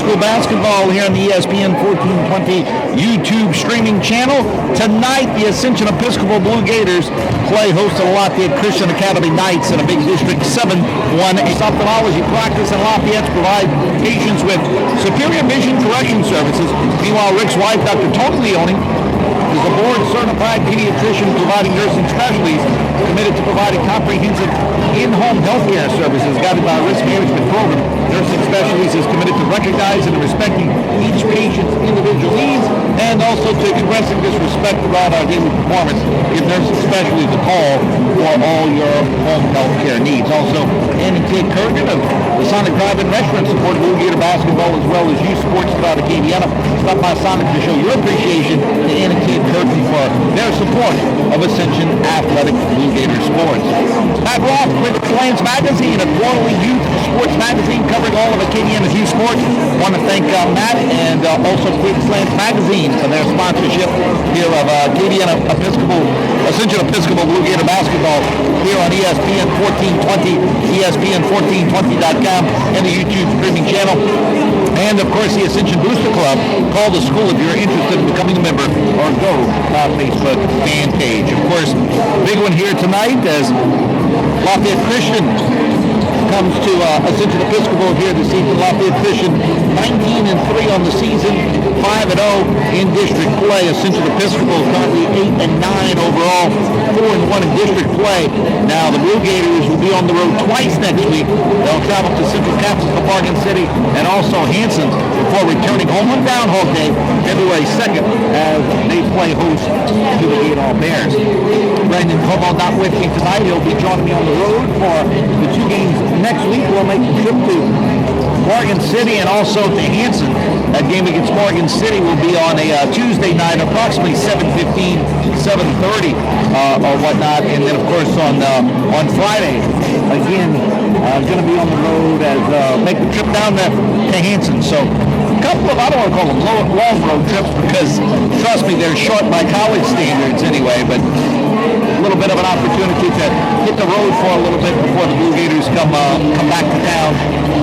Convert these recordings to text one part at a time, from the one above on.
school basketball here on the ESPN1420 YouTube streaming channel. Tonight, the Ascension Episcopal Blue Gators play host to Lafayette Christian Academy Knights in a big District 7-1 ophthalmology practice, and Lafayette provide patients with superior vision correction services. Meanwhile, Rick's wife, Dr. Tony Leone, is a board-certified pediatrician providing nursing specialties, committed to providing comprehensive in-home health care services guided by a risk management program. Nursing Specialties is committed to recognizing and respecting each patient's individual needs, and also to expressing this respect throughout our daily performance. Give Nursing Specialties a call for all your home health care needs. Also, Ann and Kate Kurgan of the Sonic Drive-In Restaurant support Blue Gator basketball as well as youth sports throughout Acadiana. Stop by Sonic to show your appreciation to Ann and Kate Kurgan for their support of Ascension Athletic Blue Gator sports. Matt Roth with Slants Magazine, a quarterly youth sports magazine covering all of Acadiana's youth sports. Want to thank Matt and also Slants Magazine for their sponsorship here of Acadiana Ascension Episcopal Blue Gator basketball here on ESPN1420, ESPN1420.com, and the YouTube streaming channel. And, of course, the Ascension Booster Club. Call the school if you're interested in becoming a member, or go to our Facebook fan page. Of course, big one here tonight as Lafayette Christian comes to Ascension Episcopal here this evening. Lafayette Christian 19-3 on the season, 5-0 in district play. Ascension Episcopal currently 8-9 overall, 4-1 in district play. Now the Blue Gators will be on the road twice next week. They'll travel to Central Catholic of Morgan City and also Hanson before returning home on Downhall Day, February 2nd, as they play host to the Gator Bears. Brandon Como not with me tonight. He'll be joining me on the road for the two games next week. We'll make the trip to Morgan City and also to Hanson. That game against Morgan City will be on a Tuesday night, approximately 7:15, 7:30 or whatnot. And then, of course, on Friday, again, going to be on the road as make the trip down to Hanson. So a couple of, I don't want to call them long road trips because, trust me, they're short by college standards anyway, but a little bit of an opportunity to hit the road for a little bit before the Blue Gators come back to town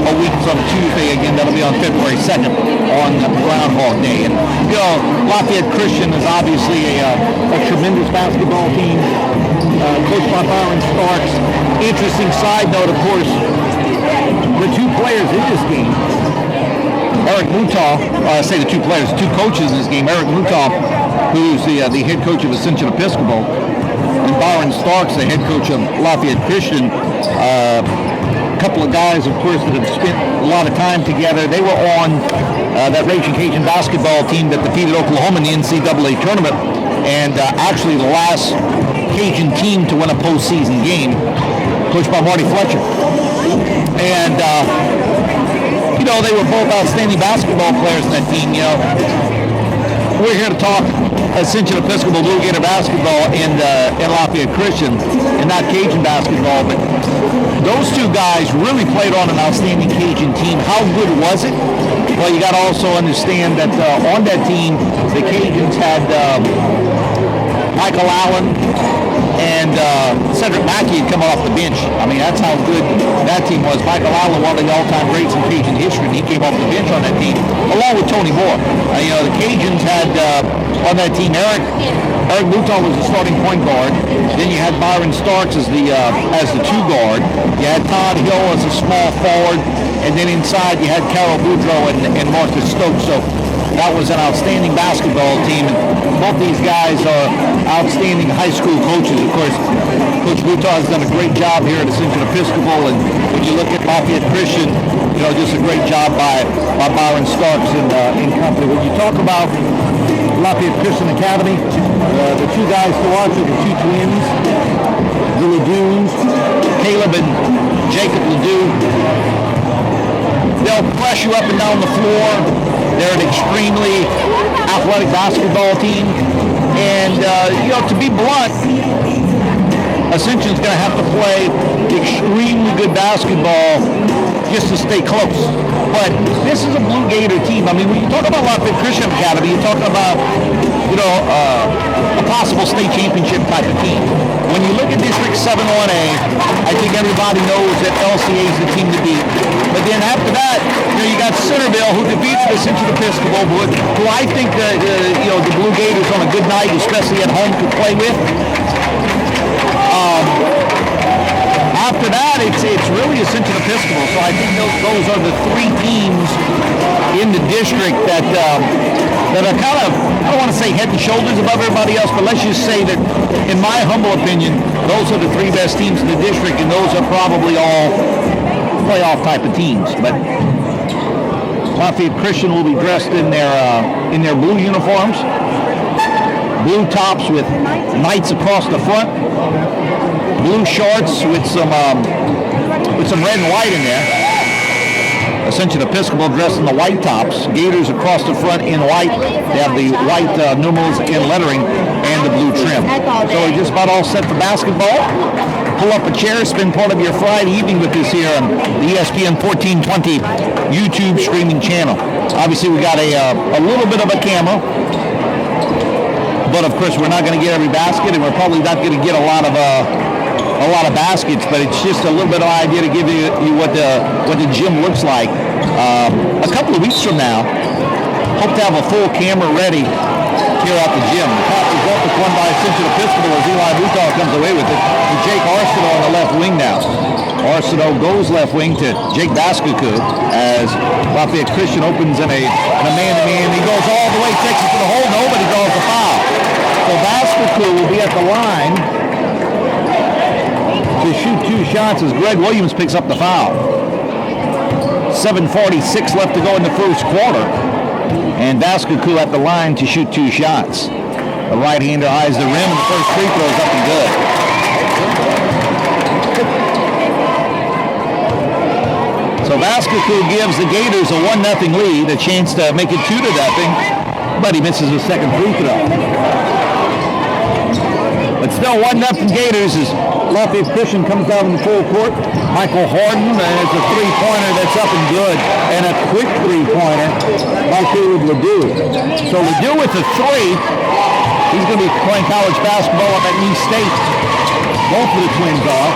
a week from Tuesday. Again, that'll be on February 2nd on Ground Hall Day. And, you know, Lafayette Christian is obviously a tremendous basketball team, coached by Byron Starks. Interesting side note, of course, the two players in this game, Eric Mutaw, I say the two players, two coaches in this game, Eric Mutaw, who's the head coach of Ascension Episcopal, and Byron Starks, the head coach of Lafayette Christian. A couple of guys, of course, that have spent a lot of time together. They were on that Raging Cajun basketball team that defeated Oklahoma in the NCAA tournament, and actually the last Cajun team to win a postseason game, coached by Marty Fletcher. And, you know, they were both outstanding basketball players in that team. You know, we're here to talk Ascension Episcopal Blue Gator basketball in Lafayette Christian, and not Cajun basketball, but those two guys really played on an outstanding Cajun team. How good was it? Well, you got to also understand that on that team, the Cajuns had Michael Allen and Cedric Mackey had come off the bench. I mean, that's how good that team was. Michael Allen, one of the all-time greats in Cajun history, and he came off the bench on that team, along with Tony Moore. You know, the Cajuns had on that team Eric Mutaw was the starting point guard. Then you had Byron Starks as the two guard. You had Todd Hill as a small forward, and then inside you had Carol Boudreaux and Marcus Stokes. So that was an outstanding basketball team, and both these guys are outstanding high school coaches. Of course, Coach Mutaw has done a great job here at Ascension Episcopal, and when you look at Lafayette Christian, you know, just a great job by Byron Starks and company. When you talk about Lafayette Christian Academy, the two guys to watch are the two twins, the Ledoux's, Caleb and Jacob Ledoux. They'll press you up and down the floor. They're an extremely athletic basketball team. And, you know, to be blunt, Ascension's going to have to play extremely good basketball just to stay close. But this is a Blue Gator team. I mean, when you talk about Lafayette Christian Academy, you're talking about a possible state championship type of team. When you look at District 7-1A, I think everybody knows that LCA is the team to beat. But then after that, you got Centerville, who defeated Ascension Episcopal, who I think the Blue Gators on a good night, especially at home, could play with. After that, it's really Ascension Episcopal. So I think those are the three teams in the district that are kind of, I don't want to say head and shoulders above everybody else, but let's just say that, in my humble opinion, those are the three best teams in the district, and those are probably all playoff type of teams. But Lafayette Christian will be dressed in their blue uniforms, blue tops with knights across the front, blue shorts with some red and white in there. Ascension Episcopal dressed in the white tops, Gators across the front in white. They have the white numerals in lettering and the blue trim. So we're just about all set for basketball. Pull up a chair, spend part of your Friday evening with us here on the ESPN1420 YouTube streaming channel. Obviously, we got a little bit of a camera, but of course, we're not going to get every basket, and we're probably not going to get a lot of baskets, but it's just a little bit of an idea to give you what the gym looks like. A couple of weeks from now, hope to have a full camera ready here at the gym. The pass is up, it's won by Ascension Episcopal as Eli Butall comes away with it. And Jake Arsenault on the left wing now. Arsenault goes left wing to Jake Baskuku as Lafayette Christian opens in a man-to-man. He goes all the way, takes it to the hole. Nobody draws the foul. So Baskuku will be at the line to shoot two shots as Greg Williams picks up the foul. 7:46 left to go in the first quarter. And Baskuku at the line to shoot two shots. The right-hander eyes the rim, and the first free throw is up and good. So Baskuku gives the Gators a 1-0 lead, a chance to make it 2-0, but he misses a second free throw. But still 1-0 Gators as Lafayette Christian comes out in the full court. Michael Harden, and it's a three-pointer that's up and good, and a quick three-pointer by Caleb Ledoux. So Ledoux with a three. He's going to be playing college basketball up at East State. Both of the Twins are.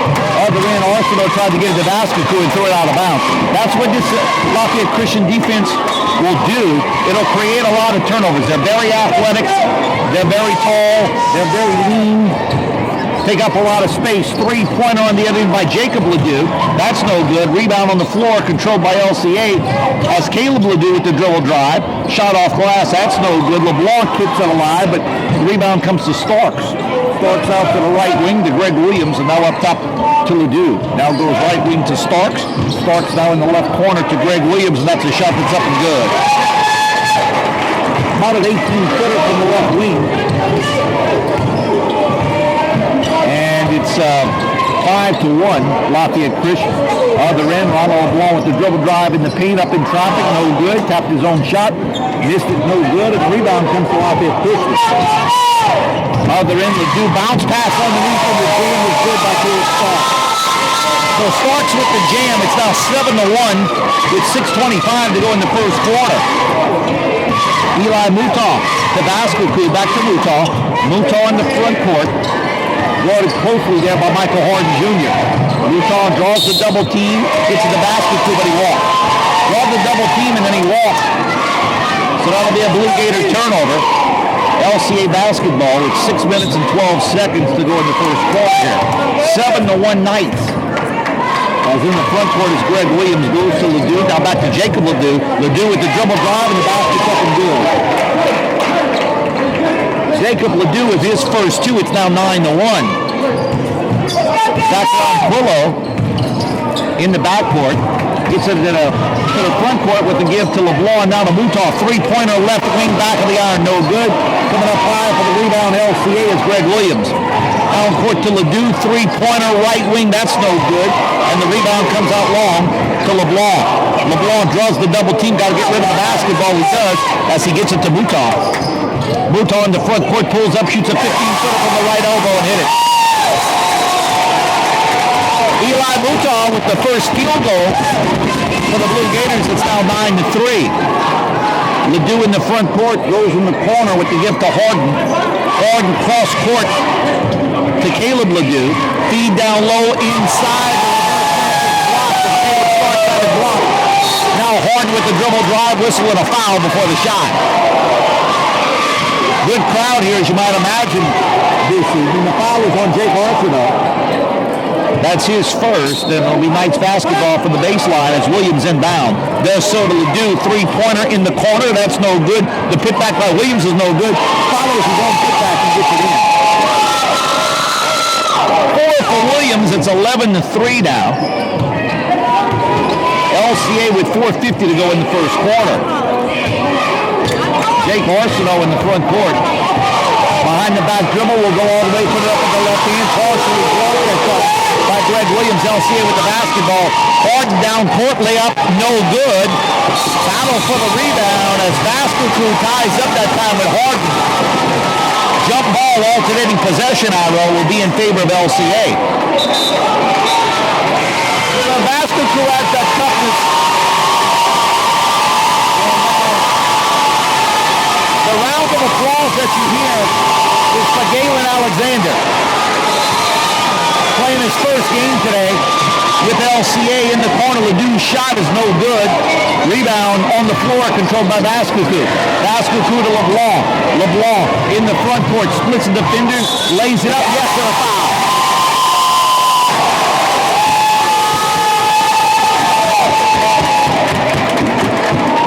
Other end, Arsenault tried to get it to Baskuku and throw it out of bounds. That's what this Lafayette Christian defense will do. It'll create a lot of turnovers. They're very athletic. They're very tall. They're very lean. Take up a lot of space. Three-pointer on the other end by Jacob Ledoux. That's no good. Rebound on the floor controlled by LCA as Caleb Ledoux with the dribble drive. Shot off glass. That's no good. LeBlanc kicks it alive, but the rebound comes to Starks. Starks out to the right wing to Greg Williams, and now up top to Ledoux. Now goes right wing to Starks. Starks now in the left corner to Greg Williams, and that's a shot that's up and good. About an 18-footer from the left wing. And it's 5-1, Lafayette Christian. Other end, Ronald LeBlanc with the dribble drive in the paint, up in traffic, no good. Tapped his own shot, missed it, no good. And the rebound comes to Lafayette Christian. Other end, Ledoux bounce pass underneath, and the jam is good by Caleb Starks. So Starks with the jam. It's now 7-1 with 6:25 to go in the first quarter. Eli Mutah to Baskuku, back to Mutah. Mutah in the front court. Guarded closely there by Michael Harden Jr. Mutah draws the double team, gets to the Baskuku, but he walks. Draws the double team, and then he walks. So that'll be a Blue Gator turnover. LCA basketball with 6 minutes and 12 seconds to go in the first quarter here. 7-1 Knights. As in the front court is Greg Williams, goes to Ledoux. Now back to Jacob Ledoux. Ledoux with the dribble drive, and the basket's up and good. Jacob Ledoux with his first two. It's now 9-1. Zachariah Quillo in the backcourt. Gets it to the front court with the give to LeBlanc. Now to Mutah. Three-pointer left wing, back of the iron. No good. Coming up high for the rebound LCA is Greg Williams. Down court to Ledoux. Three-pointer right wing. That's no good. And the rebound comes out long to LeBlanc. LeBlanc draws the double team. Got to get rid of the basketball. He does as he gets it to Mutah. Mutah in the front court pulls up, shoots a 15-footer from the right elbow and hit it. Eli Mutah with the first field goal for the Blue Gators. It's now 9-3. Ledoux in the front court, goes in the corner with the gift to Harden. Harden cross court to Caleb Ledoux. Feed down low inside. Block. Now Harden with the dribble drive, whistle and a foul before the shot. Good crowd here, as you might imagine, this evening. The foul is on Jake Arsenault. That's his first, and it'll be Knights basketball from the baseline as Williams inbound. Does so to Ledoux, three-pointer in the corner. That's no good. The putback by Williams is no good. Follows his own putback and gets it in. 4 for Williams. It's 11-3 now. LCA with 4:50 to go in the first quarter. Jake Arsenault in the front court. Behind the back dribble will go all the way, put it up with the left hand. Partially blocked by Greg Williams. LCA with the basketball. Harden down court layup, no good. Battle for the rebound as Vasquez ties up that time with Harden. Jump ball alternating possession arrow will be in favor of LCA. Vasquez has that toughness. The round of applause that you hear is for Galen Alexander. Playing his first game today with LCA in the corner. Ledoux's shot is no good. Rebound on the floor controlled by Vasquez. Vasquez to LeBlanc. LeBlanc in the front court, splits the defenders, lays it up, yes, and a foul.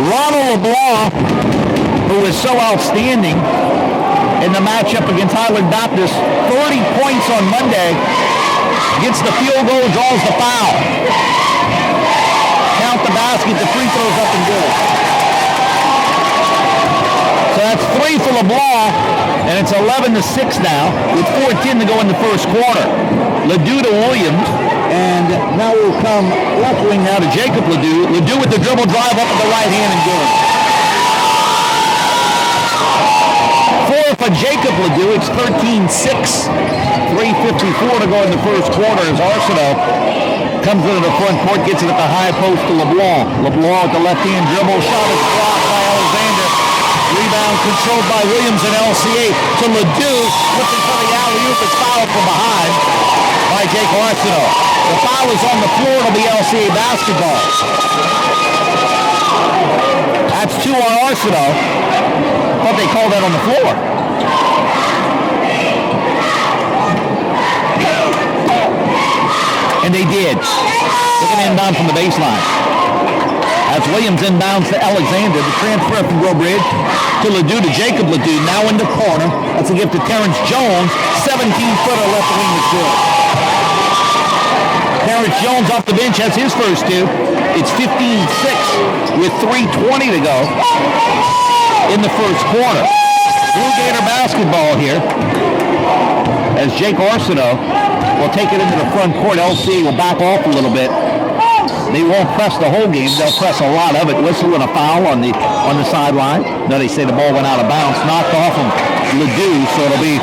Ronald LeBlanc, who is so outstanding in the matchup against Highland Baptist, 30 points on Monday, gets the field goal, draws the foul. Count the basket, the free throws up and good. So that's 3 for LeBlanc, and it's 11-6 now, with 4:10 to go in the first quarter. Ledoux to Williams, and now will come left wing now to Jacob Ledoux. Ledoux with the dribble drive up with the right hand and good. 4 for Jacob Ledoux. It's 13-6. 3:54 to go in the first quarter as Arsenault comes into the front court, gets it at the high post to LeBlanc. LeBlanc with the left-hand dribble. Shot is blocked by Alexander. Rebound controlled by Williams and LCA to Ledoux. Looking for the alley-oop. It's fouled from behind by Jake Arsenault. The foul is on the floor. It'll be LCA basketball. That's 2 on Arsenault. I thought they called that on the floor. And they did. Looking inbound from the baseline. As Williams inbounds to Alexander, the transfer from Grow Bridge to Ledoux to Jacob Ledoux. Now in the corner. That's a gift to Terrence Jones. 17-footer left wing is good. Terrence Jones off the bench has his first 2. It's 15-6 with 3:20 to go in the first quarter. Blue Gator basketball here as Jake Arsenault will take it into the front court. LC will back off a little bit. They won't press the whole game. They'll press a lot of it. Whistle and a foul on the sideline. No, they say the ball went out of bounds. Knocked off of Ledoux, so it'll be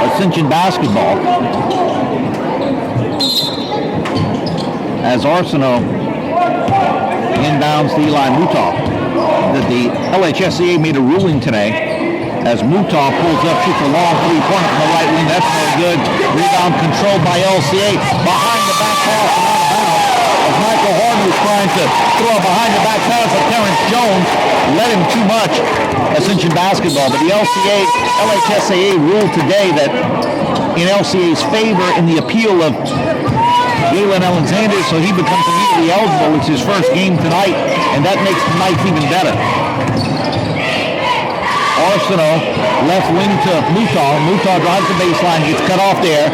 Ascension basketball. As Arsenault inbounds to Eli Mutah. The LHSCA made a ruling today as Mutah pulls up, shoots a long three-pointer from the right wing. That's no good. Rebound controlled by LCA. Behind the back pass and out of bounds. As Michael Harden was trying to throw a behind the back pass at Terrence Jones. Led him too much. Ascension basketball. But the LHSAA ruled today that in LCA's favor in the appeal of Galen Alexander, so he becomes immediately eligible. It's his first game tonight, and that makes the night even better. Arsenault, left wing to Mutah. Mutah drives the baseline, gets cut off there.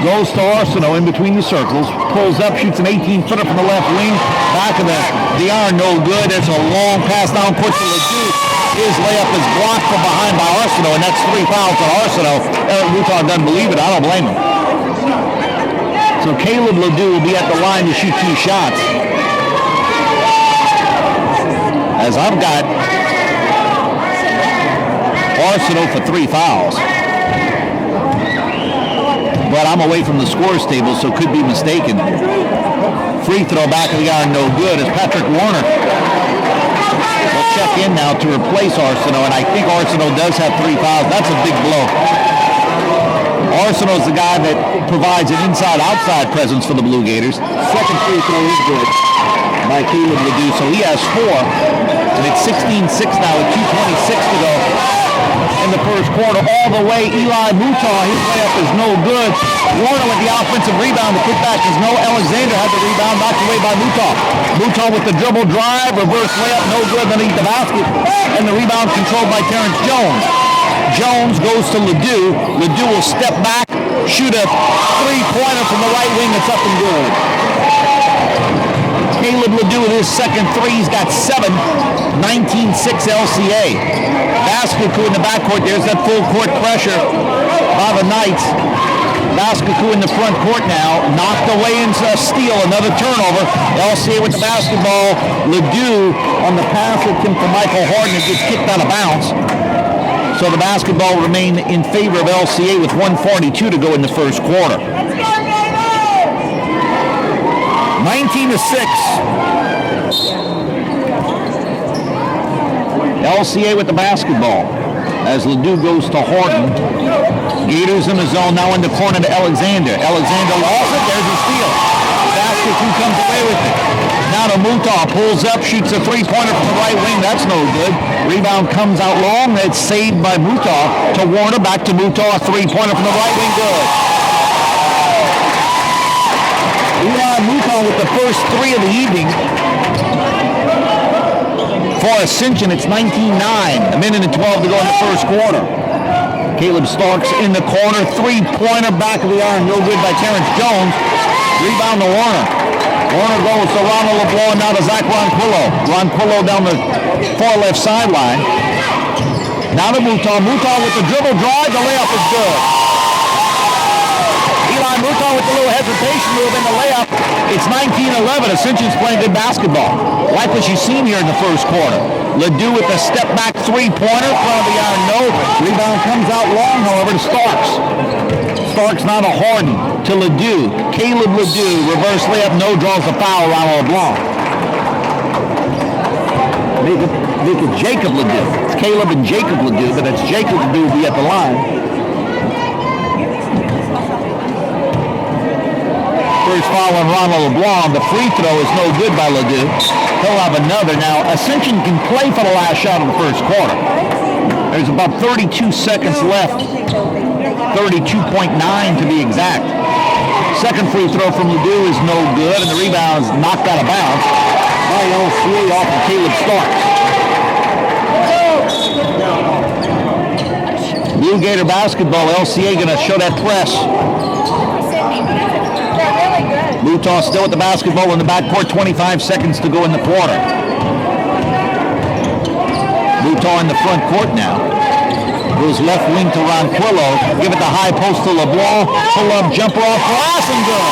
Goes to Arsenault in between the circles. Pulls up, shoots an 18-footer from the left wing. Back of the iron, no good. It's a long pass down court to Ledoux. His layup is blocked from behind by Arsenault, and that's 3 fouls on Arsenault. Eric Mutah doesn't believe it. I don't blame him. So Caleb Ledoux will be at the line to shoot 2 shots. As I've got Arsenault for 3 fouls. but I'm away from the scores table, so could be mistaken. Free throw back of the iron, no good, as Patrick Warner will check in now to replace Arsenault, and I think Arsenault does have 3 fouls. That's a big blow. Arsenault is the guy that provides an inside-outside presence for the Blue Gators. Second free throw is good by Caleb Ledoux, so he has 4. And it's 16-6 now with 2:26 to go in the first quarter. All the way, Eli Mouton, his layup is no good. Warner with the offensive rebound. The putback is no. Alexander had the rebound, knocked away by Mouton. Mouton with the dribble drive, reverse layup, no good underneath the basket. And the rebound controlled by Terrence Jones. Jones goes to Ledoux. Ledoux will step back, shoot a three-pointer from the right wing. It's up and good. Caleb Ledoux with his second three. He's got 7. 19-6 LCA. Baskekou in the backcourt. There's that full court pressure by the Knights. Baskekou in the front court now. Knocked away into a steal. Another turnover. LCA with the basketball. Ledoux on the pass attempt for Michael Harden. It gets kicked out of bounds. So the basketball will remain in favor of LCA with 1:42 to go in the first quarter. 19-6. LCA with the basketball as Ledoux goes to Horton. Gators in the zone, now in the corner to Alexander. Alexander lost it, there's a steal. Baskekou comes away with it. Now to Mouton, pulls up, shoots a three-pointer from the right wing, that's no good. Rebound comes out long, it's saved by Mouton to Warner, back to Mouton, a three-pointer from the right wing, good. Eli Mouton with the first 3 of the evening. For Ascension, it's 19-9. A minute and 12 to go in the first quarter. Caleb Starks in the corner. Three-pointer back of the iron. No good by Terrence Jones. Rebound to Warner. Warner goes to Ronald LeBlanc. Now to Zach Ronquillo. Ronquillo down the far left sideline. Now to Mouton. Mouton with the dribble drive. The layup is good. Eli Mouton with the little hesitation move in the layup. It's 19-11. Ascension's playing good basketball. Like what you've seen here in the first quarter. Ledoux with a step-back three-pointer. Front of the iron, no. Rebound comes out long, however, to Starks. Starks now to Harden. To Ledoux. Caleb Ledoux. Reverse layup, no. Draws the foul around LeBlanc. Make it Jacob Ledoux. It's Caleb and Jacob Ledoux, but it's Jacob Ledoux will be at the line. First foul on Ronald LeBlanc. The free throw is no good by Ledoux. He'll have another. Now, Ascension can play for the last shot of the first quarter. There's about 32 seconds left. 32.9 to be exact. Second free throw from Ledoux is no good, and the rebound is knocked out of bounds by LCA off of Caleb Starks. Blue Gator basketball. LCA going to show that press. Mouton still with the basketball in the backcourt. 25 seconds to go in the quarter. Mouton in the front court now. Goes left wing to Ronquillo. Give it the high post to LeBlanc. Pull up, jumper off glass and good.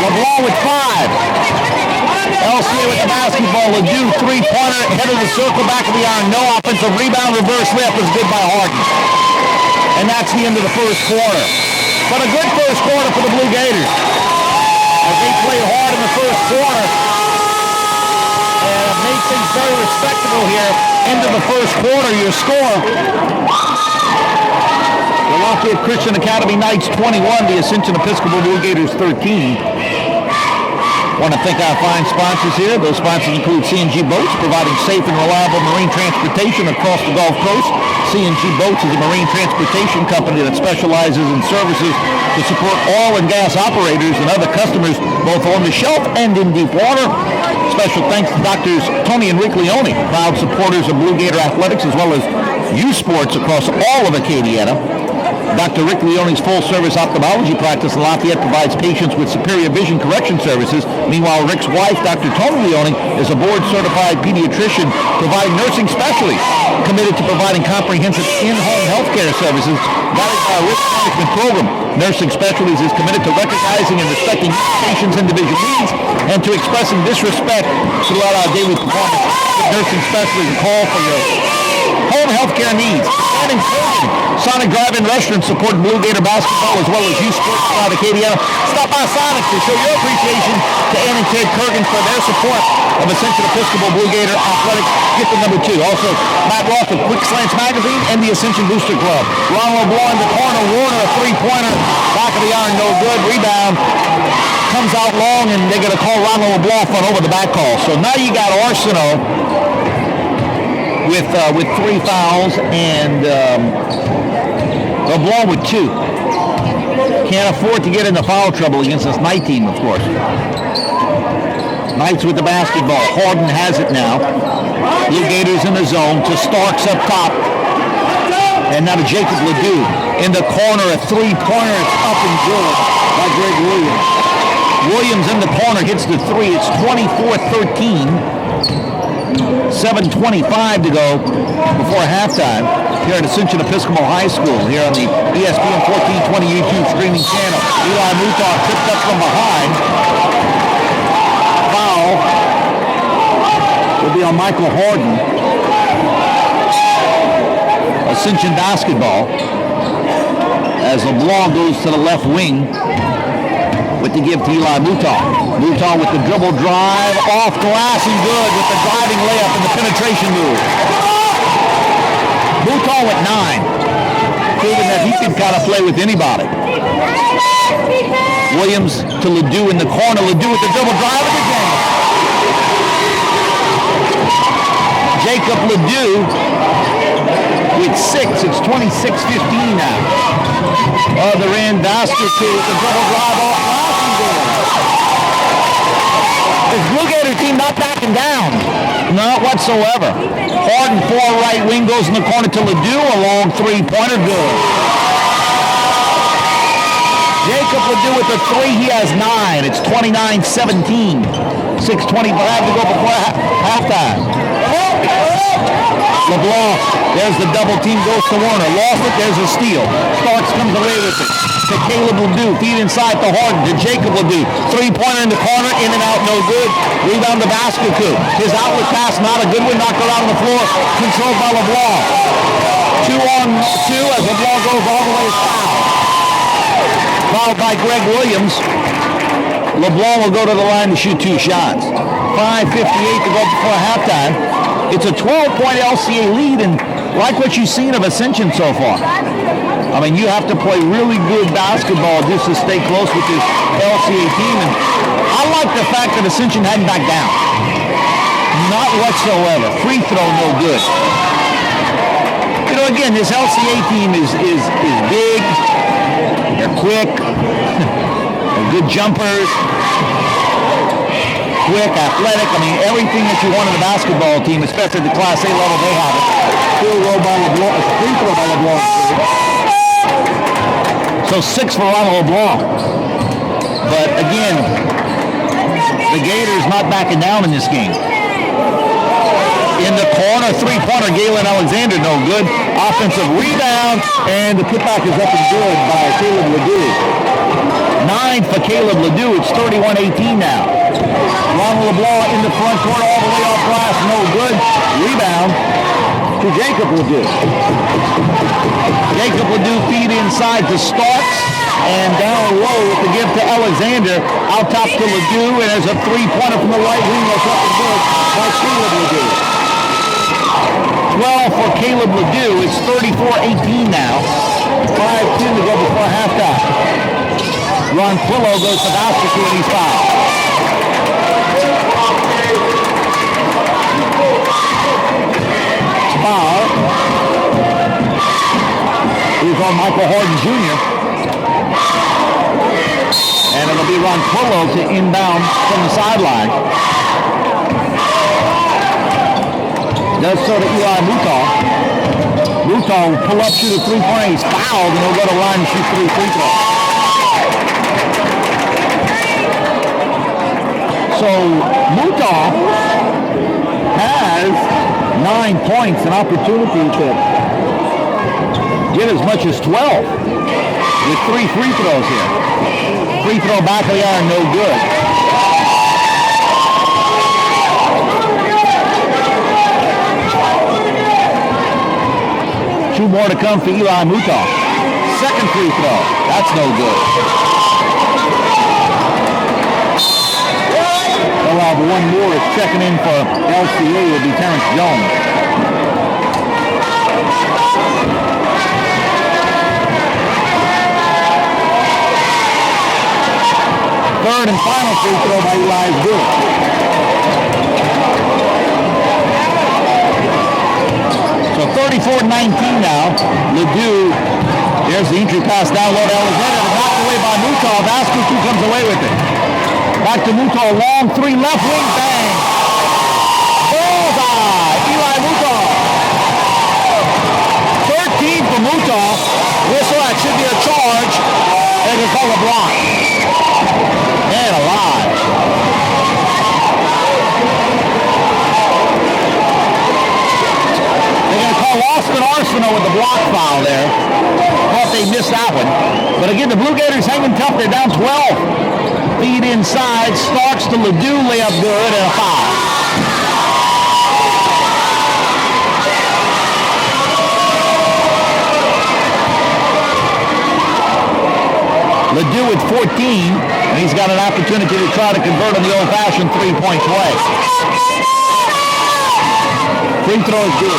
LeBlanc with 5. LCA with the basketball. Ledoux three-pointer. Head of the circle, back of the iron. No offensive rebound. Reverse layup is good by Harden. And that's the end of the first quarter. But a good first quarter for the Blue Gators. As they play hard in the first quarter. And made things very respectable here into the first quarter. Your score. The Lafayette Christian Academy Knights 21. The Ascension Episcopal Blue Gators 13. Want to thank our fine sponsors here. Those sponsors include CNG Boats, providing safe and reliable marine transportation across the Gulf Coast. CNG Boats is a marine transportation company that specializes in services to support oil and gas operators and other customers both on the shelf and in deep water. Special thanks to Drs. Tony and Rick Leone, proud supporters of Blue Gator athletics as well as youth sports across all of Acadiana. Dr. Rick Leone's full-service ophthalmology practice in Lafayette provides patients with superior vision correction services. Meanwhile, Rick's wife, Dr. Tony Leone, is a board-certified pediatrician providing nursing specialties, committed to providing comprehensive in-home health care services guided by a risk management program. Nursing Specialties is committed to recognizing and respecting patients' individual needs and to expressing this respect throughout our daily performance. Nursing Specialties, call for your home healthcare needs. And including Sonic Drive-In Restaurant support Blue Gator basketball as well as youth sports throughout Acadiana. Stop by Sonic to show your appreciation to Ann and Ted Kurgan for their support of Ascension Episcopal Blue Gator Athletics. Gift number 2. Also, Matt Roth of Quick Slants Magazine and the Ascension Booster Club. Ronald LeBlanc in the corner. Warner, a three-pointer. Back of the iron, no good. Rebound. Comes out long, and they're going to call Ronald LeBlanc for over the back call. So now you got Arsenault with 3 fouls and LeBlanc with 2. Can't afford to get into foul trouble against this Knight team, of course. Knights with the basketball. Harden has it now. Blue Gators in the zone to Starks up top. And now to Jacob Ledoux. In the corner, a three-pointer. It's up and good by Greg Williams. Williams in the corner hits the 3. It's 24-13. 7:25 to go before halftime here at Ascension Episcopal High School here on the ESPN1420 YouTube streaming channel. Eli Mutar tripped up from behind. Foul will be on Michael Harden. Ascension basketball as LeBlanc goes to the left wing with the give to Eli Mutar. Mutar with the dribble drive, off glass and good with the driving layup and the penetration move. Mutar with 9, proving that he can kind of play with anybody. Williams to Ledoux in the corner. Ledoux with the dribble drive of the game. Jacob Ledoux with 6. It's 26-15 now. Other end, basket two with the dribble drive off glass and good. This Blue Gator team not backing down. Not whatsoever. Harden, 4 right wing, goes in the corner to Ledoux. A long three-pointer, good. Jacob Ledoux with the 3. He has 9. It's 29-17. 6:25 to go before halftime. LeBlanc, there's the double team, goes to Warner. Lost it, there's a steal. Starks comes away with it. To Caleb Ledoux, feed inside to Harden, to Jacob Ledoux. Three-pointer in the corner, in and out, no good. Rebound to Basketou. His outlet pass, not a good one, knocked around on the floor. Controlled by LeBlanc. 2-on-2 as LeBlanc goes all the way to foul. Fouled by Greg Williams. LeBlanc will go to the line to shoot 2 shots. 5:58 to go before halftime. It's a 12-point LCA lead, and like what you've seen of Ascension so far. I mean, you have to play really good basketball just to stay close with this LCA team. And I like the fact that Ascension hadn't backed down. Not whatsoever. Free throw, no good. You know, again, this LCA team is big. They're quick. They're good jumpers. Quick, athletic. I mean, everything that you want in a basketball team, especially at the Class A level, they have it. Free throw by LeBlanc. So 6 for Ronald LeBlanc. But again, the Gators not backing down in this game. In the corner, three-pointer, Galen Alexander, no good. Offensive rebound, and the putback is up and good by Caleb Ledoux. 9 for Caleb Ledoux. It's 31-18 now. Ronald LeBlanc in the front court, all the way off glass, no good. Rebound to Jacob Ledoux. Jacob Ledoux feed inside to Starks, and down low with the give to Alexander. Out top to Ledoux, and there's a three-pointer from the right wing that's up and good by Caleb Ledoux. 12 for Caleb Ledoux. It's 34-18 now. 5:10 to go before halftime. Ron Quillo goes to Basketou, and he's fouled. Foul is on Michael Harden Jr. And it'll be Ron Quillo to inbound from the sideline. Does so to Eli Mutar. Mutar will pull up, shoot a three-pointer. He's fouled, and he'll go to line and shoot 3 free throws. So Mutar has 9 points, an opportunity to get as much as 12 with 3 free throws here. Free throw back of the iron, no good. more to come for Eli Mutah. Second free throw. That's no good. They'll have one more. Checking in for LCA will be Terrence Jones. Third and final free throw by Eli is good. So 34-19 now. Ledoux, there's the entry pass down low to Alexander. Knocked away by Mutah. Vasquez comes away with it. Back to Mutah, long three, left wing, bang. Bullseye, Eli Mutah. 13 for Mutah. Whistle, that should be a charge. And they call a block. Man alive. They're going to call Austin Arsenault with the block foul there. Thought they missed that one. But again, the Blue Gators hanging tough. They're down 12. Feed inside. Starks to Ledoux. Layup good and a foul. Ledoux with 14, and he's got an opportunity to try to convert on the old-fashioned three-point play. Free throw is good.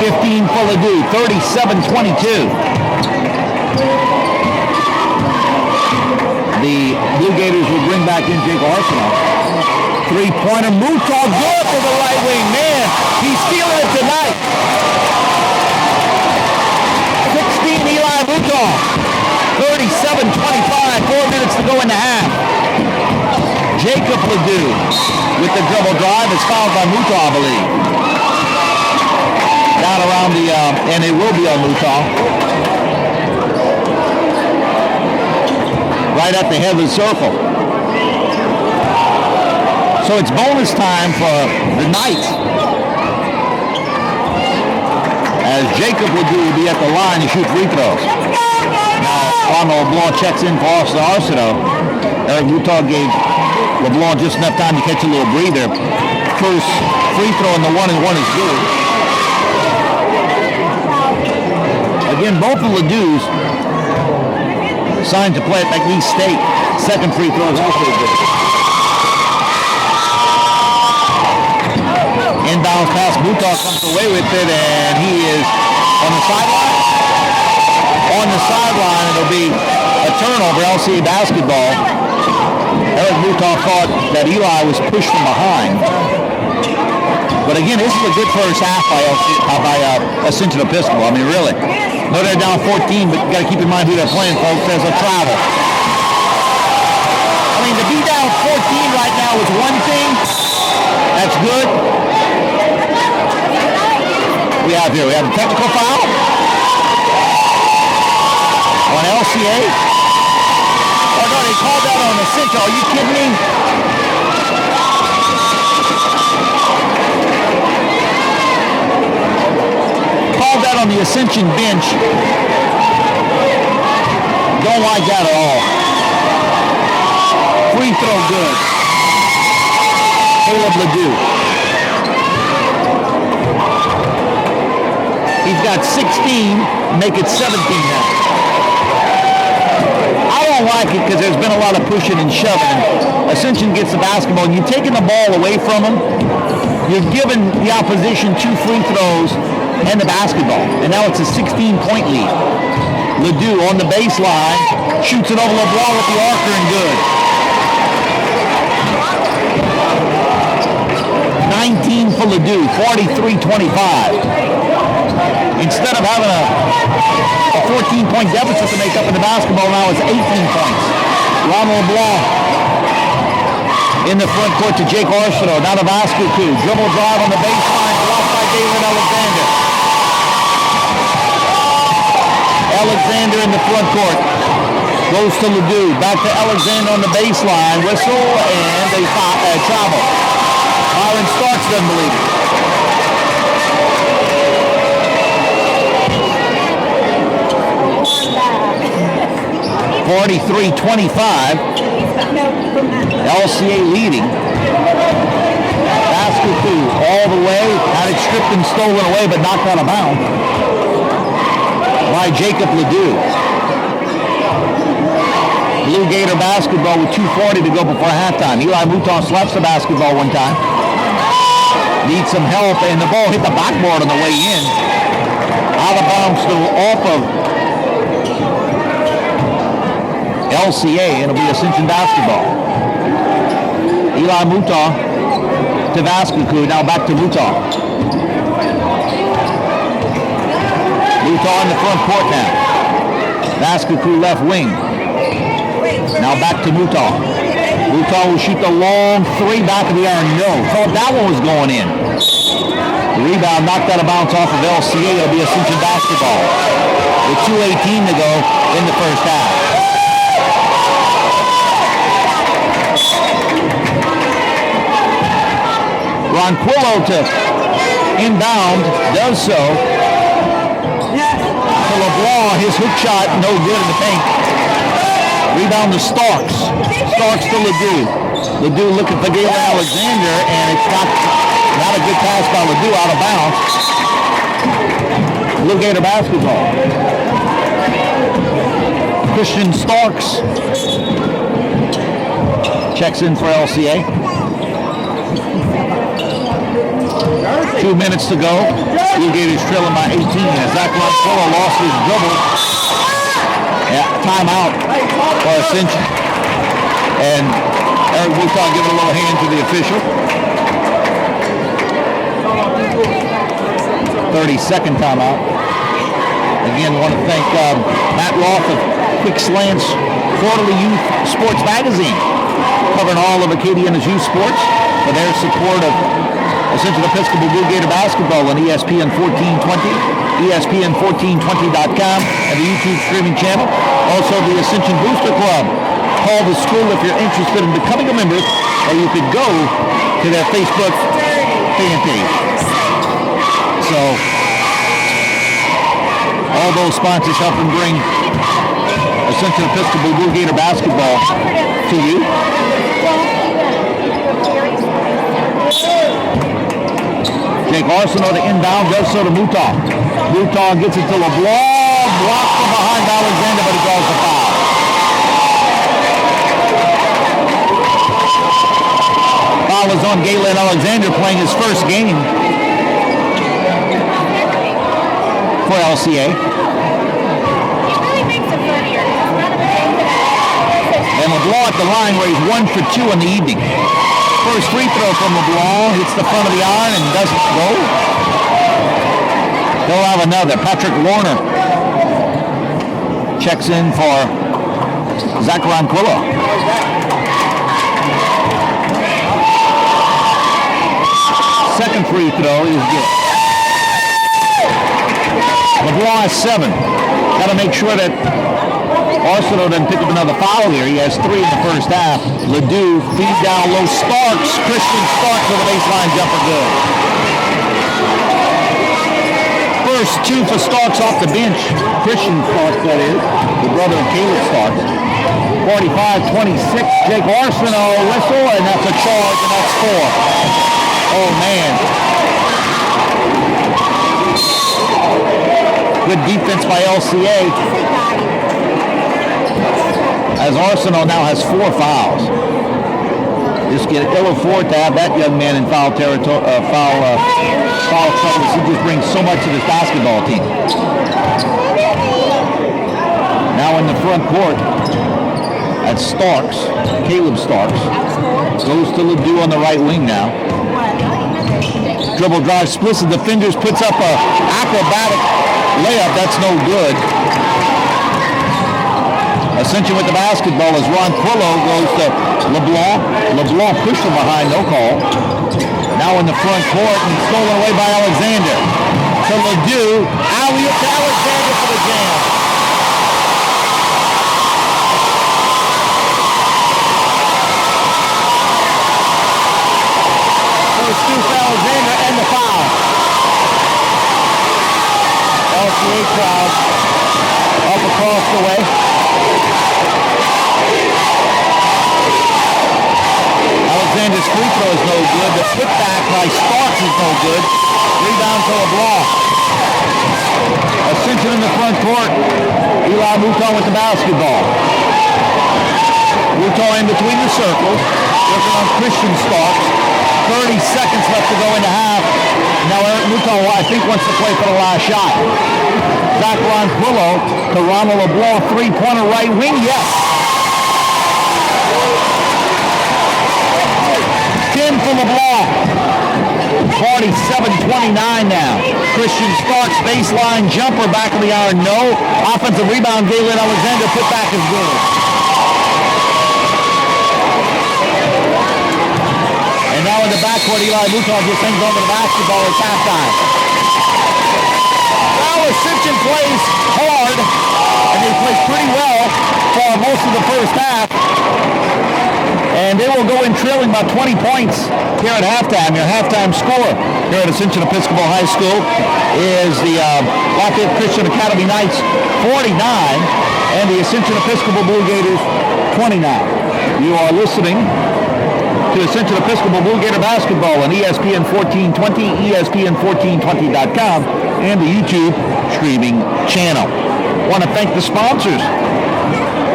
15 for Ledoux, 37-22. The Blue Gators will bring back in Jake Arsenault. Three-pointer, Mutah, good for the right wing. Man, he's stealing it tonight. 16, Eli Mutah. 37-25, 4 minutes to go in the half. Jacob Ledoux with the dribble drive is fouled by Mutah, I believe. Down around the, and it will be on Mutah. Right at the head of the circle. So it's bonus time for the Knights. As Jacob Ledoux will be at the line to shoot free throws. Now, Arnold LeBlanc checks in for Austin Arsenault. Eric Mutah gave LeBlanc just enough time to catch a little breather. First free throw in the 1-and-1 is good. Again, both of Ledoux's signed to play at McNeese State. Second free throw is also good. Inbound pass, Mutah comes away with it, and he is on the sideline. On the sideline, it'll be a turnover, LCA basketball. Eric Mutah thought that Eli was pushed from behind. But again, this is a good first half by Ascension Episcopal. I mean, really. No, they're down 14, but you got to keep in mind who they're playing, folks. There's a travel. I mean, to be down 14 right now is one thing. That's good. We have here, we have a technical foul on LCA. Oh no, they called that on Ascension. Are you kidding me? Called that on the Ascension bench. Don't like that at all. Free throw good. Caleb Ledoux. He's got 16, make it 17 now. I don't like it because there's been a lot of pushing and shoving. Ascension gets the basketball, and you're taking the ball away from them. You're giving the opposition 2 free throws and the basketball. And now it's a 16-point lead. Ledoux on the baseline, shoots it over LeBlanc with the arcer and good. 19 for Ledoux, 43-25. Instead of having a 14-point deficit to make up in the basketball, now it's 18 points. Ronald LeBlanc in the front court to Jake Arsenault. Now to Vasquez. Dribble drive on the baseline, blocked by David Alexander. Alexander in the front court. Goes to Ledoux. Back to Alexander on the baseline. Whistle, and they travel. Byron Starks doesn't believe it. 43-25. LCA leading. Basketball all the way. Had it stripped and stolen away, but knocked out of bounds by Jacob Ledoux. Blue Gator basketball with 2:40 to go before halftime. Eli Mouton slaps the basketball one time. Needs some help, and the ball hit the backboard on the way in. Out of bounds to off of LCA. It'll be Ascension basketball. Eli Mouton to Vascuku. Now back to Mouton. Mouton in the front court now. Vascuku left wing. Now back to Mouton. Mouton will shoot the long three back of the iron. No. Thought that one was going in. The rebound knocked out of bounds off of LCA. It'll be Ascension basketball. With 2:18 to go in the first half. Ronquillo to inbound. Does so. To LeBlanc. His hook shot no good in the paint. Rebound to Starks. Starks to Ledoux. Ledoux looking for Galen Alexander, and it's not a good pass by Ledoux, out of bounds. Blue Gator basketball. Christian Starks checks in for LCA. 2 minutes to go. Blue Gators trailing by 18. As Zach Ronquillo lost his dribble. Yeah, timeout for Ascension. And Eric Mouton giving a little hand to the official. 30-second timeout. Again, want to thank Matt Roth of Quick Slants Quarterly Youth Sports Magazine, covering all of Acadiana's youth sports, for their support of Ascension Episcopal Blue Gator basketball on ESPN1420, ESPN1420.com, and the YouTube streaming channel. Also, the Ascension Booster Club. Call the school if you're interested in becoming a member, or you could go to their Facebook fan page. So, all those sponsors helping bring Ascension Episcopal Blue Gator basketball to you. Jake Arsenault to inbound, does so to Mouton. Mouton gets it to LeBlanc, blocks from behind Alexander, but he draws the foul. Foul is on Galen Alexander, playing his first game for LCA. And LeBlanc at the line where he's 1 for 2 in the evening. First free throw from LeBlanc, hits the front of the iron and doesn't go. They'll have another. Patrick Warner checks in for Zach Ronquillo. Second free throw is good. LeBlanc has 7. Got to make sure that Arsenault doesn't pick up another foul here. He has 3 in the first half. Ledoux feed down low. Starks. Christian Starks with a baseline jumper, good. First 2 for Starks off the bench. Christian Starks, that is. The brother of Caleb Starks. 45-26. Jake Arsenault whistle, and that's a charge, and that's 4. Oh, man. Good defense by LCA. As Arsenault now has 4 fouls. Just get ill afford to have that young man in foul territory, foul trouble. He just brings so much to this basketball team. Now in the front court, that's Starks, Caleb Starks. Goes to Ledoux on the right wing now. Dribble drive, splits the defenders, puts up a acrobatic layup. That's no good. Ascension with the basketball as Ronquillo goes to LeBlanc. LeBlanc pushed from behind, no call. Now in the front court and stolen away by Alexander. To Ledoux, alley-oop to Alexander for the jam. First 2 for Alexander and the foul. LCA crowd up across the way. Alexander's free throw is no good. The Put back by Starks is no good. Rebound to LeBlanc. Ascension in the front court. Eli Mouton with the basketball. Mouton in between the circles. Working on Christian Starks. 30 seconds left to go in the half. Now Eric Mouton, I think, wants to play for the last shot. Zach Ronquillo to Ronald LeBlanc. Three-pointer right wing. Yes. 10 for LeBlanc. 47-29 now. Christian Starks baseline jumper, back of the iron, no. Offensive rebound, Galen Alexander, put back is good. And now in the backcourt, Eli Mouton just hangs on to the basketball. It's halftime. Now Ascension plays hard, and they play pretty well for most of the first half. And they will go in trailing by 20 points here at halftime. Your halftime score here at Ascension Episcopal High School is the Lafayette Christian Academy Knights 49 and the Ascension Episcopal Blue Gators 29. You are listening to Ascension Episcopal Blue Gator basketball on ESPN1420, ESPN1420.com, and the YouTube streaming channel. I want to thank the sponsors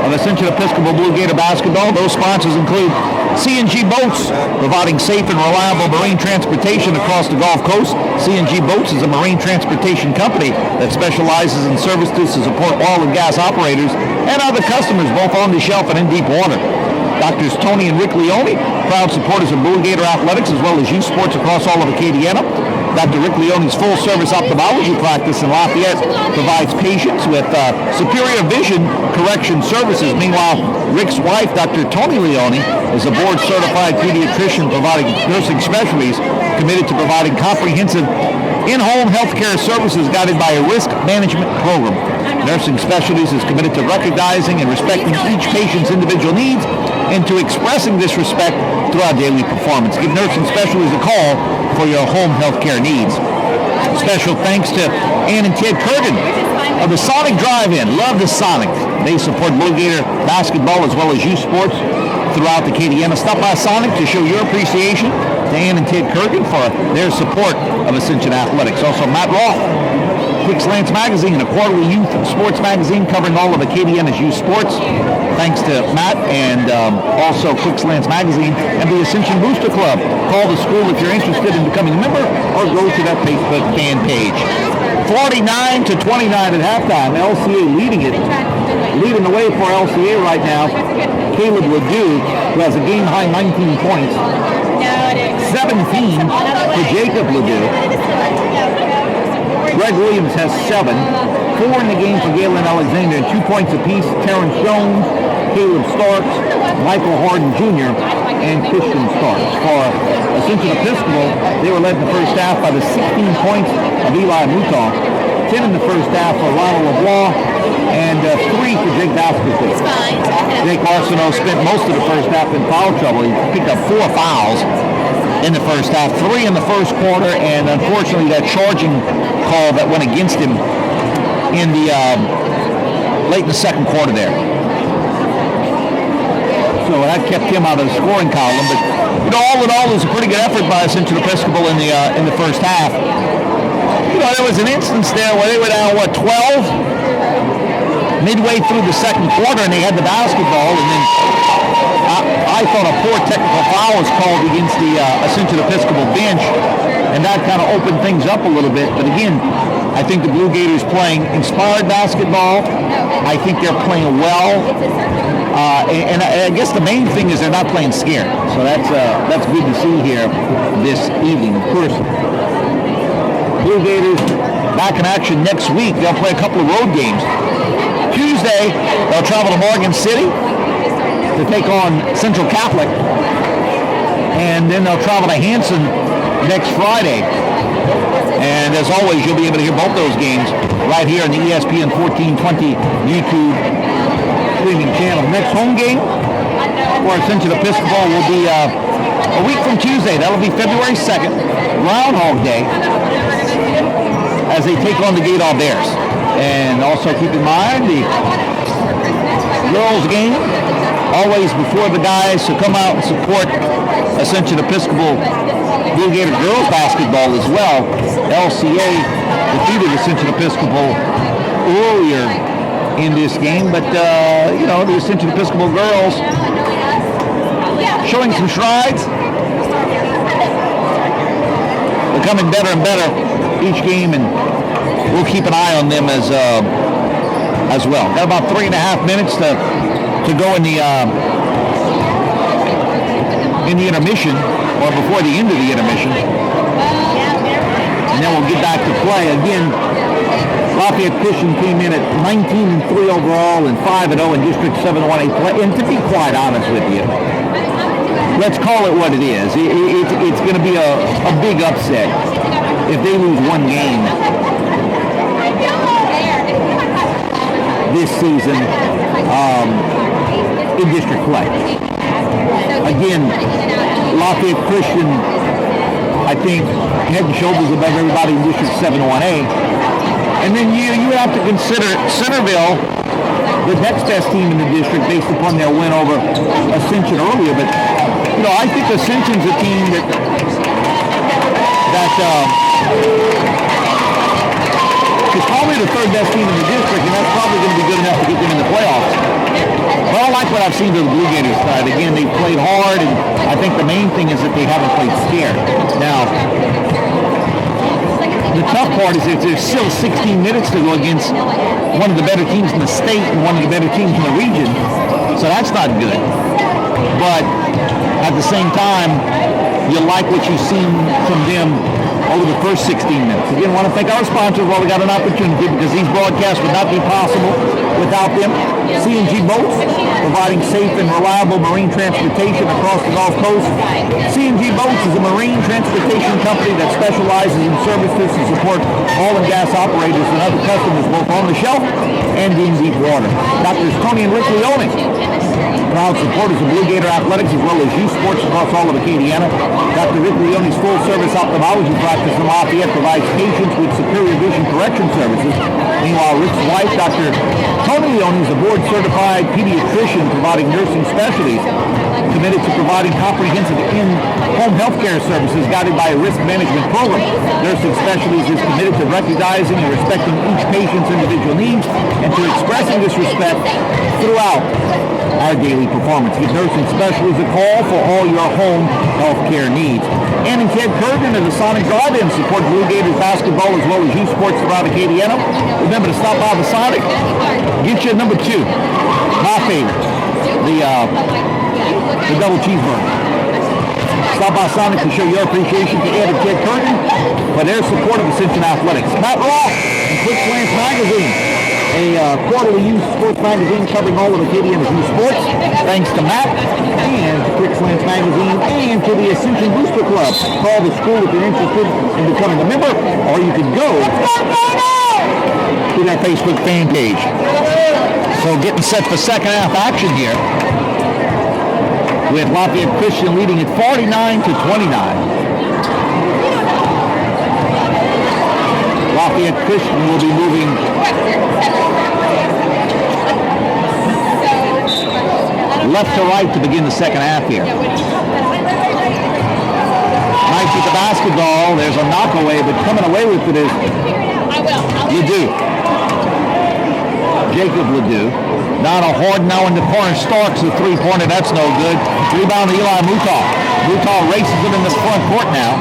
of Ascension Episcopal Blue Gator basketball. Those sponsors include C&G Boats, providing safe and reliable marine transportation across the Gulf Coast. C&G Boats is a marine transportation company that specializes in services to support oil and gas operators and other customers both on the shelf and in deep water. Doctors Tony and Rick Leone, proud supporters of Blue Gator athletics as well as youth sports across all of Acadiana. Dr. Rick Leone's full-service ophthalmology practice in Lafayette provides patients with superior vision correction services. Meanwhile, Rick's wife, Dr. Tony Leone, is a board-certified pediatrician providing nursing specialties committed to providing comprehensive in-home healthcare services guided by a risk management program. Nursing Specialties is committed to recognizing and respecting each patient's individual needs and to expressing this respect through our daily performance. Give Nursing Specialties a call for your home health care needs. Special thanks to Ann and Ted Kurgan of the Sonic Drive-In. Love the Sonic. They support Blue Gator basketball as well as youth sports throughout Acadiana. Stop by Sonic to show your appreciation to Ann and Ted Kurgan for their support of Ascension Athletics. Also, Matt Roth, Quick Slants Magazine, a quarterly youth sports magazine covering all of Acadiana's youth sports. Thanks to Matt and also Quick Slants Magazine and the Ascension Booster Club. Call the school if you're interested in becoming a member or go to that Facebook fan page. 49-29 at halftime. LCA leading the way for LCA right now. Caleb Ledoux, who has a game-high 19 points. 17 for Jacob Ledoux. Greg Williams has 7. 4 in the game for Galen Alexander, and 2 points apiece. Terrence Jones, Caleb Starks, Michael Harden Jr., and Christian Starks. For Ascension Episcopal, they were led in the first half by the 16 points of Eli Mouton. 10 in the first half for Ronald LeBlanc, and 3 for Jake Vasquez. Jake Arsenault spent most of the first half in foul trouble. He picked up 4 fouls in the first half, 3 in the first quarter, and unfortunately that charging call that went against him in the late in the second quarter there. So that kept him out of the scoring column. But all in all, it was a pretty good effort by Ascension Episcopal in the first half. There was an instance there where they were down 12 midway through the second quarter, and they had the basketball, and then I thought a poor technical foul was called against the Ascension Episcopal bench, and that kind of opened things up a little bit. But again, I think the Blue Gators playing inspired basketball. I think they're playing well, and I guess the main thing is they're not playing scared. So that's good to see here this evening. Of course, Blue Gators back in action next week. They'll play a couple of road games. Tuesday, they'll travel to Morgan City to take on Central Catholic, and then they'll travel to Hanson next Friday. And as always, you'll be able to hear both those games right here on the ESPN1420 YouTube streaming channel. Next home game for Ascension Episcopal will be a week from Tuesday. That'll be February 2nd, Groundhog Day, as they take on the Gaydar Bears. And also keep in mind the girls game always before the guys, so come out and support Ascension Episcopal Blue Gator girls basketball as well. LCA defeated Ascension Episcopal earlier in this game, but the Ascension Episcopal girls showing some strides, becoming better and better each game, and we'll keep an eye on them as well. Got about 3.5 minutes to go in the intermission, or before the end of the intermission, and then we'll get back to play. Again, Lafayette Christian came in at 19-3 overall and 5-0 in District 7-1A play. And to be quite honest with you, let's call it what it is. It's going to be a big upset if they lose one game this season in district play. Again, Lafayette Christian, I think, head and shoulders above everybody in District 7-1A. And then you have to consider Centerville, the next best team in the district, based upon their win over Ascension earlier. But I think Ascension's a team that is probably the third best team in the district, and that's probably going to be good enough to get them in the playoffs. But I like what I've seen to the Blue Gators side. Again, they've played hard, and I think the main thing is that they haven't played scared. Now, the tough part is that there's still 16 minutes to go against one of the better teams in the state and one of the better teams in the region, so that's not good. But at the same time, you like what you've seen from them over the first 16 minutes. Again, I want to thank our sponsors while we got an opportunity, because these broadcasts would not be possible without them. C&G Boats, providing safe and reliable marine transportation across the Gulf Coast. C&G Boats is a marine transportation company that specializes in services to support oil and gas operators and other customers both on the shelf and in deep water. Doctors Tony and Rick Leone, proud supporters of Blue Gator athletics as well as youth sports across all of Acadiana. Dr. Rick Leone's full-service ophthalmology practice in Lafayette provides patients with superior vision correction services. Meanwhile, Rick's wife, Dr. Tony Leone, is a board-certified pediatrician providing nursing specialties, committed to providing comprehensive in-home health care services guided by a risk management program. Nursing Specialties is committed to recognizing and respecting each patient's individual needs and to expressing this respect throughout our daily performance. Give Nursing Specialists a call for all your home health care needs. And in Ted Curtin and the Sonic Drive-In support Blue Gators basketball as well as youth sports throughout Acadiana. Remember to stop by the Sonic. Get you number 2. My favorite. The double cheeseburger. Stop by Sonic to show your appreciation to Ed and Ted Curtin for their support of Ascension Athletics. Matt Ross and Quick Slants Magazine, a quarterly youth sports magazine covering all of Acadiana's youth sports. Thanks to Matt and Quick Slants Magazine and to the Ascension Booster Club. Call the school if you're interested in becoming a member, or you can go to their Facebook fan page. So getting set for second half action here, with Lafayette Christian leading at 49-29. Lafayette Christian will be moving left to right to begin the second half here. Nice with the basketball. There's a knockaway, but coming away with it is Ledoux. Jacob Ledoux. Down a Horton now in the corner. Starks the three-pointer. That's no good. Rebound to Eli Mutaw. Mutaw races it in the front court now.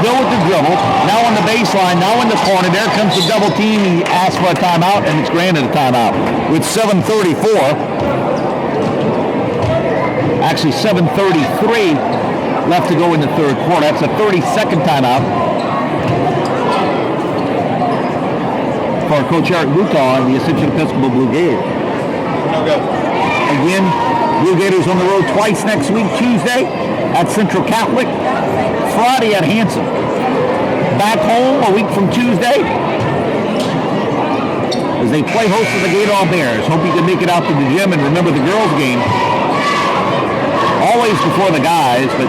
Still with the dribble. Now on the baseline. Now in the corner. There comes the double team. He asks for a timeout, and it's granted a timeout. With 7:34. Actually 7:33 left to go in the third quarter. That's a 30-second timeout for Coach Eric Mutaw and the Ascension Episcopal Blue Gators. Again, Blue Gators on the road twice next week. Tuesday at Central Catholic, Friday at Hanson. Back home a week from Tuesday as they play host to the Gator Bears. Hope you can make it out to the gym, and remember the girls game always before the guys, but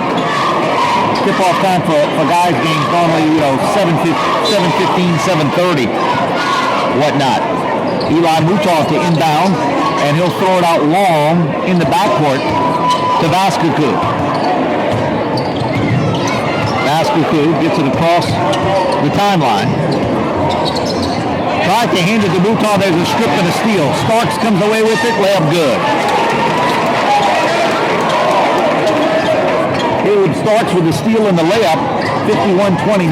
tip-off time for guys games normally, 7:15, 7:30, whatnot. Eli Mutaw to inbound. and he'll throw it out long in the backcourt to Vascucu. Vascucu gets it across the timeline. Tries to hand it to Mouton. There's a strip and a steal. Starks comes away with it. Layup good. Caleb Starks with the steal and the layup. 51-29.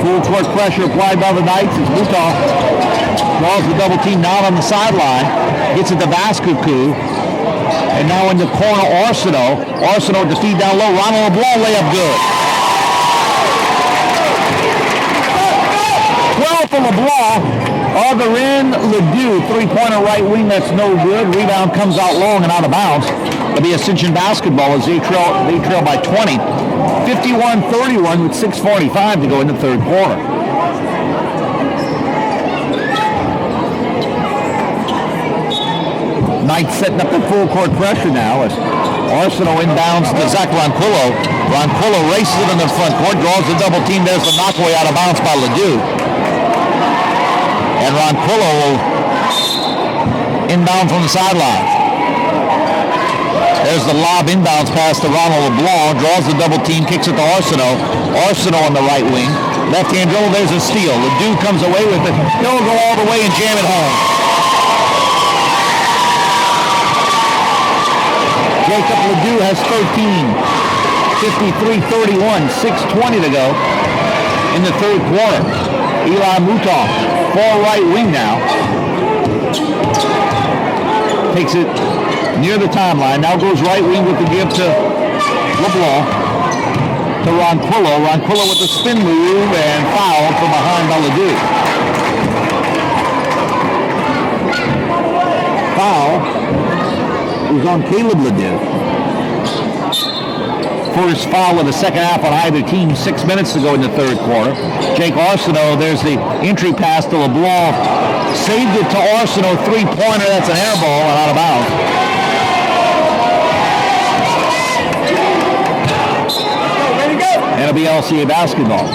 Full court pressure applied by the Knights as Mouton draws the double team down on the sideline. Gets it to Vascucu. And now in the corner, Arsenault. Arsenault with the feed down low. Ronald LeBlanc layup good. 12 for LeBlanc. Other end, Ledoux. Three-pointer right wing, that's no good. Rebound comes out long and out of bounds. It'll be Ascension basketball as they trail by 20. 51-31 with 6:45 to go in the third quarter. Knights setting up the full court pressure now as Arsenault inbounds to Zach Ronquillo. Ronquillo races it in the front court, draws the double team. There's the knockaway out of bounds by Ledoux. And Ronquillo will inbound from the sideline. There's the lob inbounds pass to Ronald LeBlanc, draws the double team, kicks it to Arsenault. Arsenault on the right wing. Left-hand dribble, there's a steal. Ledoux comes away with it. He'll go all the way and jam it home. Jacob Ledoux has 13. 53-31, 6:20 to go in the third quarter. Eli Mouton, far right wing now. Takes it near the timeline. Now goes right wing with the give to LeBlanc. To Ronquillo. Ronquillo with the spin move and foul from behind by Ledoux. Foul was on Caleb Ledoux. First foul of the second half on either team. 6 minutes to go in the third quarter. Jake Arsenault, there's the entry pass to LeBlanc. Saved it to Arsenault, three-pointer. That's an air ball and out of bounds. And it'll be LCA basketball.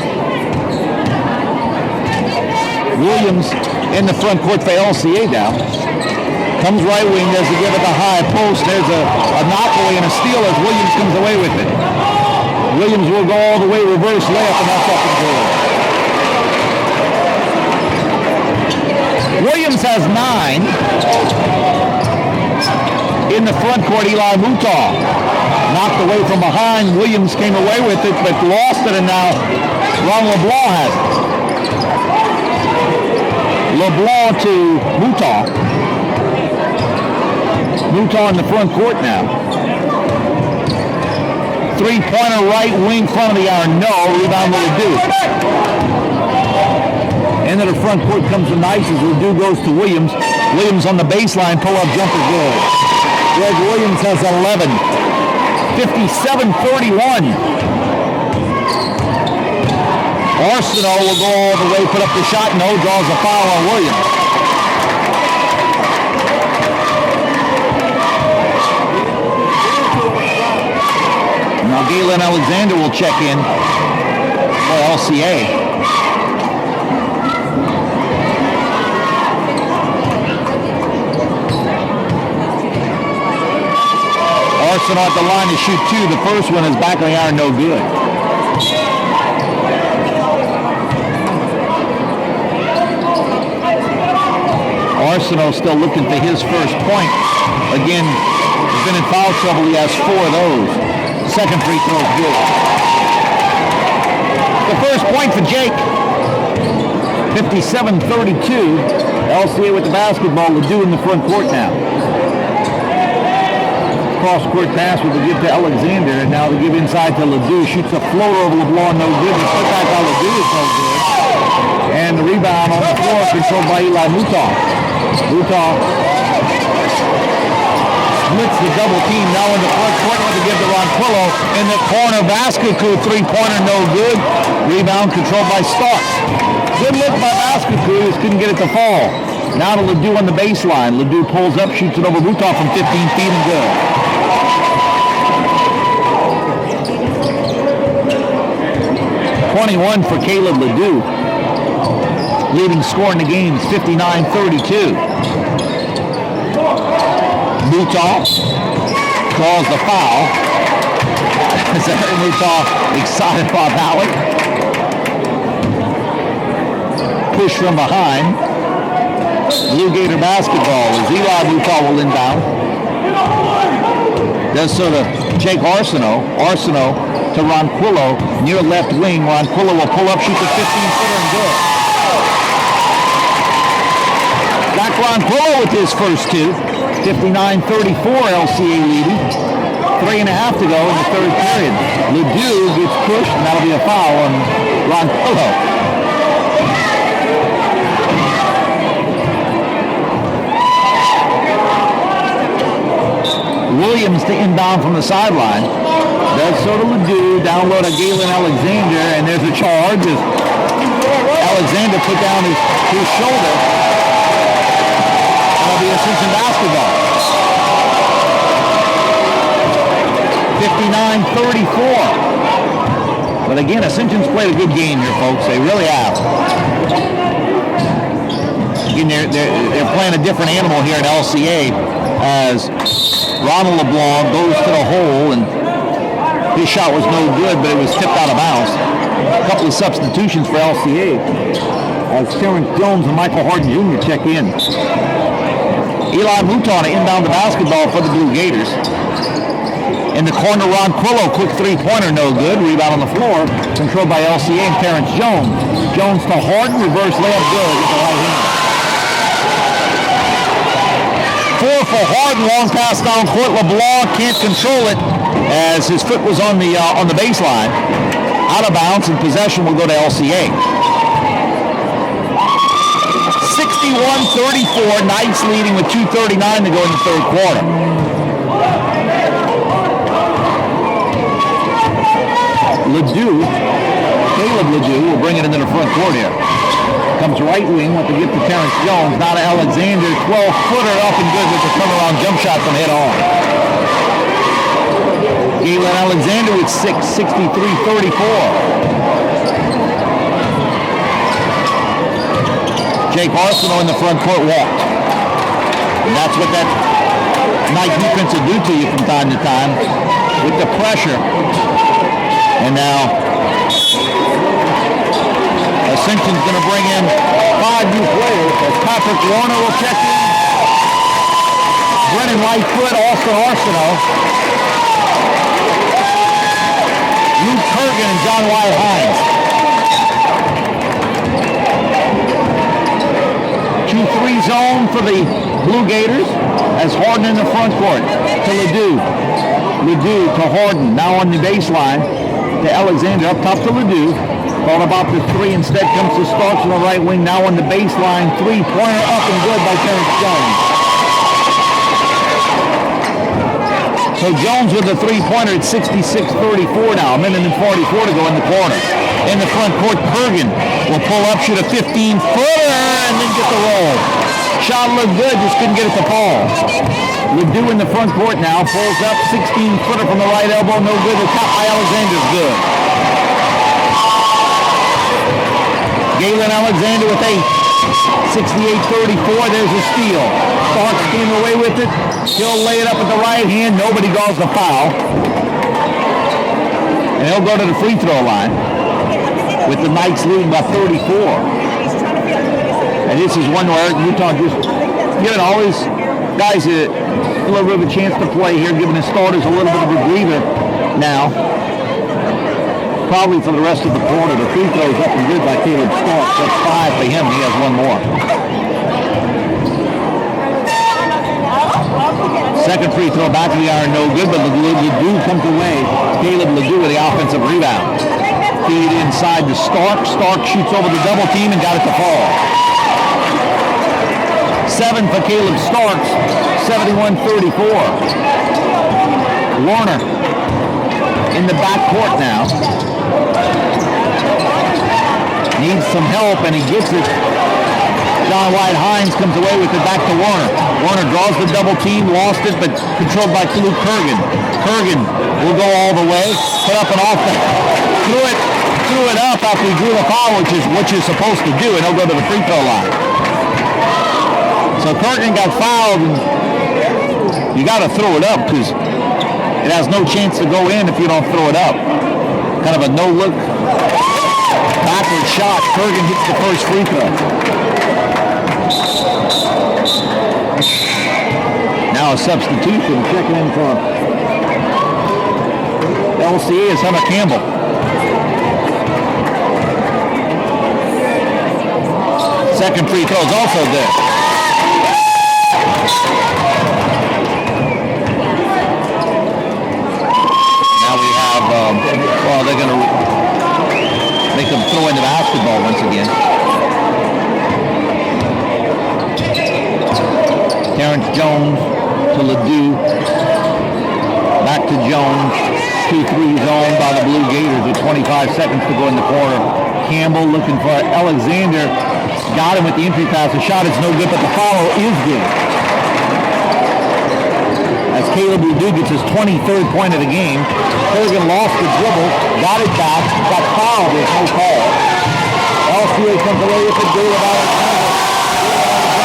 Williams in the front court for LCA now. Comes right wing, there's a give at the high post. There's a knockaway and a steal as Williams comes away with it. Williams will go all the way, reverse layup, and that's up and good. Williams has 9. In the front court, Eli Mouton. Knocked away from behind. Williams came away with it, but lost it, and now Ron LeBlanc has it. LeBlanc to Mouton. Mouton in the front court now. Three-pointer right wing, front of the iron. No. Rebound to Ledoux. Into the front court comes the Knights as Ledoux goes to Williams. Williams on the baseline. Pull-up jumper good. Greg Williams has 11. 57-31. Arsenault will go all the way, put up the shot. No. Draws a foul on Williams. Now Galen Alexander will check in for LCA. Arsenault at the line to shoot 2. The first one is back on the iron, no good. Arsenault still looking for his first point. Again, he's been in foul trouble. He has 4 of those. Second free throw is good. The first point for Jake. 57-32. LCA with the basketball. Ledoux in the front court now. Cross-court pass with the give to Alexander. And now the give inside to Ledoux. Shoots a floater over LeBlanc. No good. The put back on Ledoux is no good. And the rebound on the floor controlled by Eli Mouton. Mouton splits the double team now in the front court with the give to Ronquillo. In the corner, Vascucu, three-pointer, no good. Rebound controlled by Starks. Good look by Vascucu, just couldn't get it to fall. Now to Ledoux on the baseline. Ledoux pulls up, shoots it over Mouton from 15 feet and good. .21 for Caleb Ledoux. Leading score in the game is 59-32. Mutaw calls the foul. Zachary Mutaw excited about that one. Push from behind. Blue Gator basketball as Eli Mutaw will inbound. Does so to Jake Arsenault. Arsenault to Ronquillo near left wing. Ronquillo will pull up, shoots a 15-footer and good. Got Ronquillo with his first two. 59-34 LCA leading. 3.5 to go in the third period. Ledoux gets pushed, and that'll be a foul on Ronquillo. Williams to inbound from the sideline. Does so to Ledoux, down low to Galen Alexander, and there's a charge as Alexander put down his shoulder. That'll be Ascension basketball. 59-34. But again, Ascension's played a good game here, folks. They really have. Again, they're playing a different animal here at LCA as Ronald LeBlanc goes to the hole, and his shot was no good, but it was tipped out of bounds. A couple of substitutions for LCA as Terrence Jones and Michael Harden Jr. check in. Eli Mutaw to inbound the basketball for the Blue Gators. In the corner, Ronquillo, quick three-pointer, no good. Rebound on the floor, controlled by LCA and Terrence Jones. Jones to Harden, reverse layup, good with the right hand. 4 for Harden, long pass down court. LeBlanc can't control it as his foot was on the baseline. Out of bounds, and possession will go to LCA. 61-34, Knights leading with 2:39 to go in the third quarter. Ledoux, Caleb Ledoux will bring it into the front court here. Comes right wing with the gift to Terrence Jones. Now to Alexander, 12-footer up and good with the turnaround jump shot from head on. Galen Alexander with 6, 63-34. Jake Arsenault in the front court walked. And that's what that Knight defense will do to you from time to time with the pressure. And now Ascension's going to bring in 5 new players as Patrick Warner will check in. Brennan Lightfoot, Austin Arsenault, Luke Kurgan, and John Wyatt Hines. 2-3 zone for the Blue Gators as Harden in the front court to Ledoux. Ledoux to Harden, now on the baseline to Alexander, up top to Ledoux. Thought about the three, instead comes to Starks on the right wing, now on the baseline. Three-pointer up and good by Terrence Jones. So Jones with the three-pointer at 66-34 now, a minute and 44 to go in the quarter. In the front court, Kurgan will pull up, shoot a 15-footer, and then get the roll. Shot looked good, just couldn't get it to fall. Ledoux in the front court now, pulls up, 16-footer from the right elbow, no good. The top by Alexander's good. Galen Alexander with 8. 68-34, there's a steal. Starks came away with it. He'll lay it up at the right hand. Nobody calls the foul. And he'll go to the free throw line with the Knights leading by 34. And this is one where Utah just giving all his guys a little bit of a chance to play here, giving his starters a little bit of a breather now. Probably for the rest of the quarter. The free throw's up and good by Caleb Starks. That's 5 for him. He has one more. Second free throw back to the iron, no good, but Ledoux comes away. Caleb Ledoux with the offensive rebound. Feed inside to Stark. Stark shoots over the double team and got it to fall. 7 for Caleb Starks. 71-34. Warner in the backcourt now. Needs some help, and he gets it. John Wyatt Hines comes away with it back to Warner. Warner draws the double team, lost it, but controlled by Luke Kurgan. Kurgan will go all the way, put up an offense. Threw it up after he drew the foul, which is what you're supposed to do, and he'll go to the free throw line. So Kurgan got fouled, and You got to throw it up because it has no chance to go in if you don't throw it up. Kind of a no-look backward shot. Kurgan hits the first free throw. Now a substitution. Checking in for LCA is Hunter Campbell. Second free throw is also good. Now we have, they're going to make them throw into basketball once again. Terrence Jones to Ledoux. Back to Jones. 2-3 zone by the Blue Gators with 25 seconds to go in the quarter. Campbell looking for Alexander. Got him with the entry pass. The shot is no good, but the foul is good. As Caleb Ledoux gets his 23rd point of the game. Kurgan lost the dribble, got it back, got fouled with no call. LCA comes away with the goal of Alexander.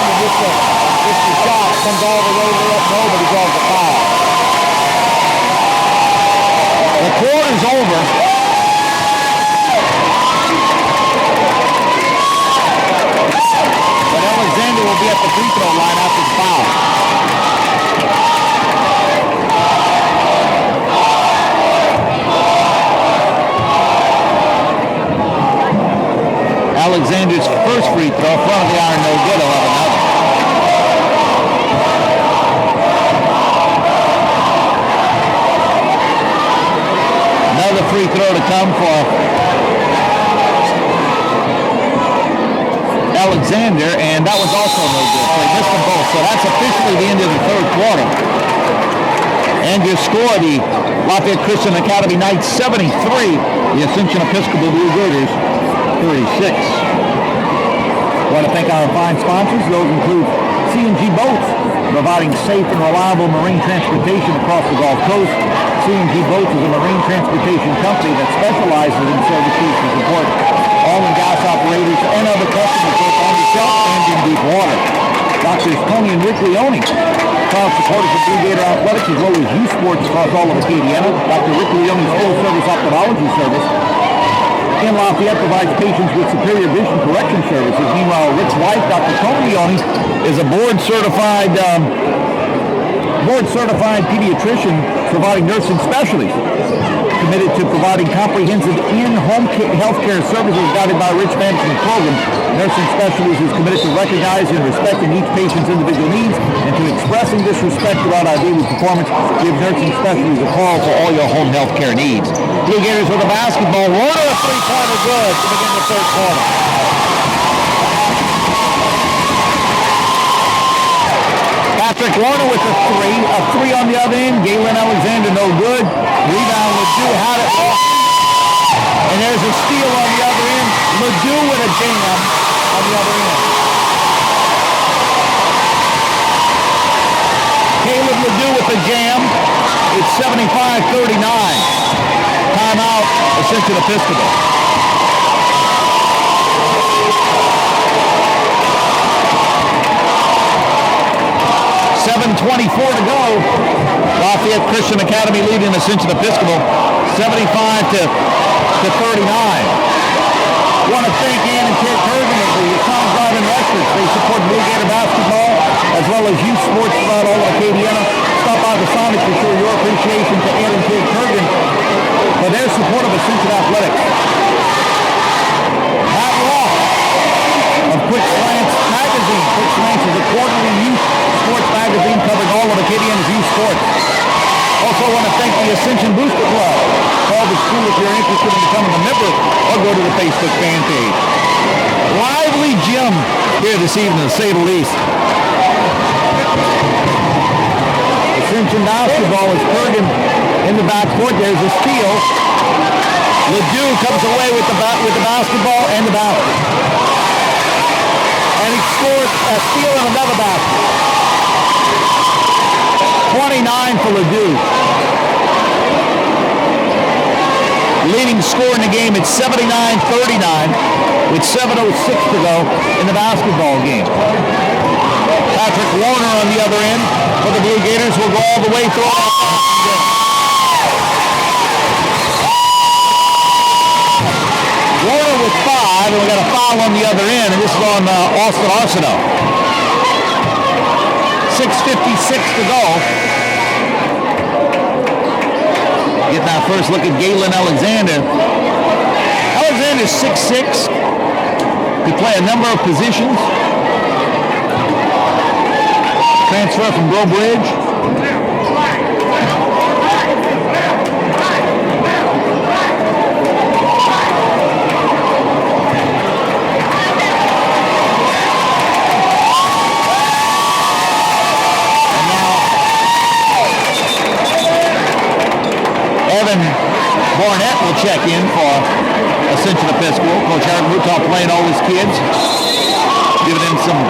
Gets the shot, comes all the way up, nobody calls the foul. The quarter's over. But Alexander will be at the free throw line after the foul. Alexander's first free throw, front of the iron, no good, 11-0. Another free throw to come for Alexander, and that was also no good. So he missed them both. So that's officially the end of the third quarter. And your score, the Lafayette Christian Academy Knights 73, the Ascension Episcopal Blue Gators 36. I want to thank our fine sponsors. Those include C&G Boats, providing safe and reliable marine transportation across the Gulf Coast. C&G Boats is a marine transportation company that specializes in services to support oil and gas operators and other customers both on the shelf and in deep water. Doctors Tony and Rick Leone, proud supporters of Blue Gator Athletics as well as youth sports across all of Acadiana. Dr. Rick Leone's full-service ophthalmology service in Lafayette provides patients with superior vision correction services. Meanwhile, Rick's wife, Dr. Tony Leone, is a board-certified pediatrician providing nursing specialties, committed to providing comprehensive in-home healthcare services guided by a rich management program. Nursing Specialties is committed to recognizing and respecting each patient's individual needs and to expressing this respect throughout our daily performance. Give Nursing Specialties a call for all your home healthcare needs. Blue Gators with a basketball. Warner, a three-pointer good to begin the third quarter. Patrick Warner with a three on the other end. Galen Alexander, no good. Rebound, Ledoux had it. And there's a steal on the other end. Ledoux with a jam on the other end. Caleb Ledoux with the jam. It's 75-39. Timeout, Ascension Episcopal. 7:24 to go. Lafayette Christian Academy leading Ascension Episcopal 75-39. Want to thank Ann and Ted Kurgan of the Tom Driving Wrestlers. They support Blue Gator basketball as well as youth sports throughout all of Acadiana. Stop by the Sonic to show your appreciation to Ann and Ted Kurgan for their support of Ascension Athletics. Matt Ross of Quick Slants Magazine. Quick Slants is a quarterly youth sports magazine covering all of Acadiana's youth sports. Also want to thank the Ascension Booster Club. Call the school if you're interested in becoming a member or go to the Facebook fan page. Lively gym here this evening, to say the least. Ascension basketball is Kurgan in the backcourt. There's a steal. Ledoux comes away with the basketball and the basket. And he scores a steal and another basket. 29 for Ledoux. Leading score in the game at 79-39 with 7:06 to go in the basketball game. Patrick Warner on the other end for the Blue Gators will go all the way through. Warner with 5, and we got a foul on the other end, and this is on Austin Arsenault. 6:56 to go. Getting our first look at Galen Alexander. Alexander's 6'6". Could play a number of positions. Transfer from Breaux Bridge. Evan Barnett will check in for Ascension Episcopal. Coach Eric Mouton playing all his kids, giving them some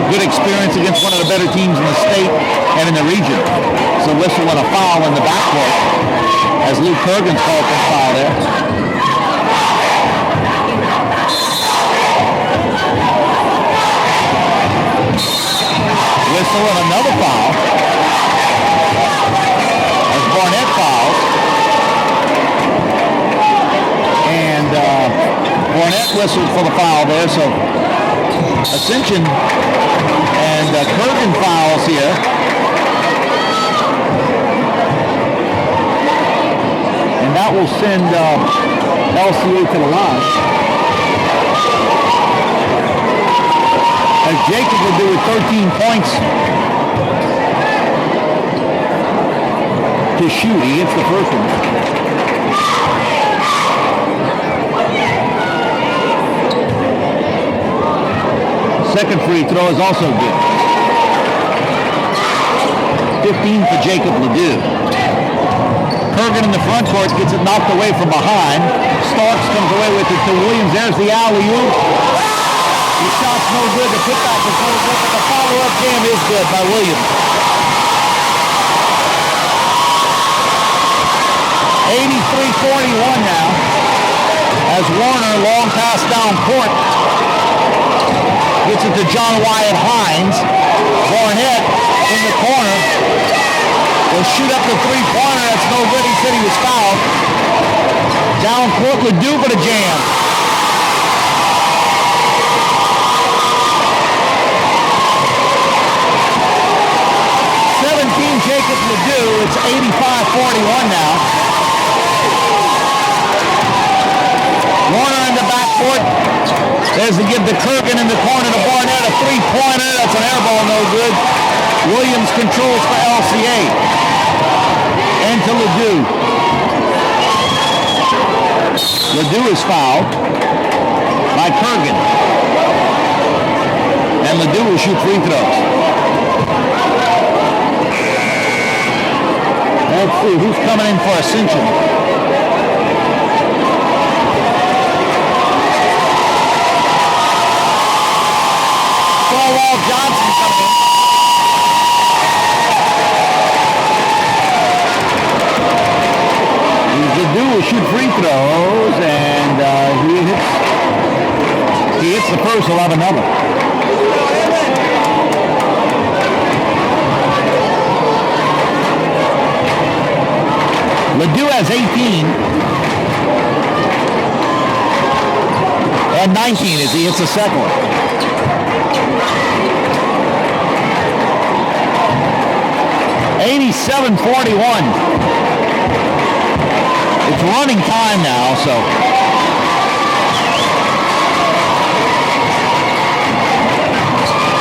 good experience against one of the better teams in the state and in the region. So whistle and a foul in the backcourt as Luke Kurgan's called for a foul there. Whistle and another foul as Barnett fouls. And Barnett whistled for the foul there, so Ascension and Kurgan fouls here. And that will send LCA to the line. As Jacob will do with 13 points to shoot. He hits the first one. Second free throw is also good. 15 for Jacob Ledoux. Kurgan in the front court gets it knocked away from behind. Starks comes away with it to Williams. There's the alley-oop. The shot's no good. The putback is no good, but the follow-up jam is good by Williams. 83-41 now. As Warner, long pass down court, gets it to John Wyatt Hines. Barnett in the corner will shoot up the three-pointer. That's no good. He said he was fouled. Down court, Ledoux for the jam. Jacob Ledoux, it's 85-41 now. Warner in the backcourt. There's the give to Kurgan in the corner to Barnett, a three-pointer. That's an air ball, no good. Williams controls for LCA. And to Ledoux. Ledoux is fouled by Kurgan. And Ledoux will shoot free throws. Let's see who's coming in for Ascension. Stonewall Johnson coming in. Ledoux will shoot free throws, and he hits the first. He'll have another. Ledoux has 18, and 19 as he hits the second one. $87-41. It's running time now, so.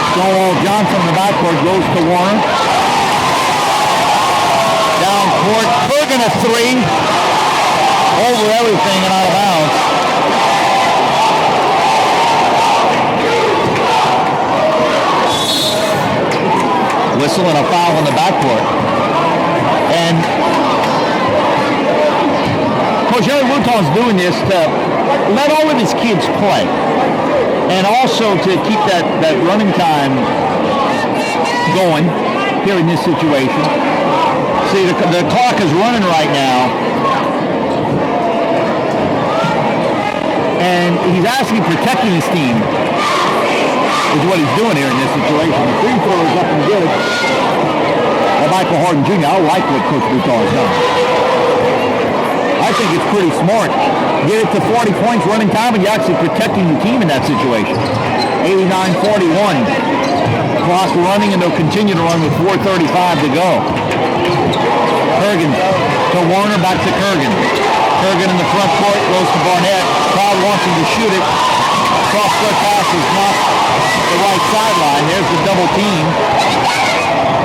Stonewall Johnson in the backcourt goes to Warner. Down court, Kurgan a three, over everything and out of bounds. Whistle and a foul in the backcourt. And Coach Eric Mouton's doing this to let all of his kids play, and also to keep that running time going here in this situation. See, the clock is running right now, and he's actually protecting his team. is what he's doing here in this situation. The free throw is up and good. Well, Michael Horton Jr., I like what Coach Bucar has done. I think it's pretty smart. Get it to 40 points running time, and you're actually protecting the team in that situation. 89-41. Clock running, and they'll continue to run with 4:35 to go. Kurgan to Warner, back to Kurgan. Kurgan in the front court, goes to Barnett. Crowd wants him to shoot it. Cross-court pass is not the right sideline. There's the double team.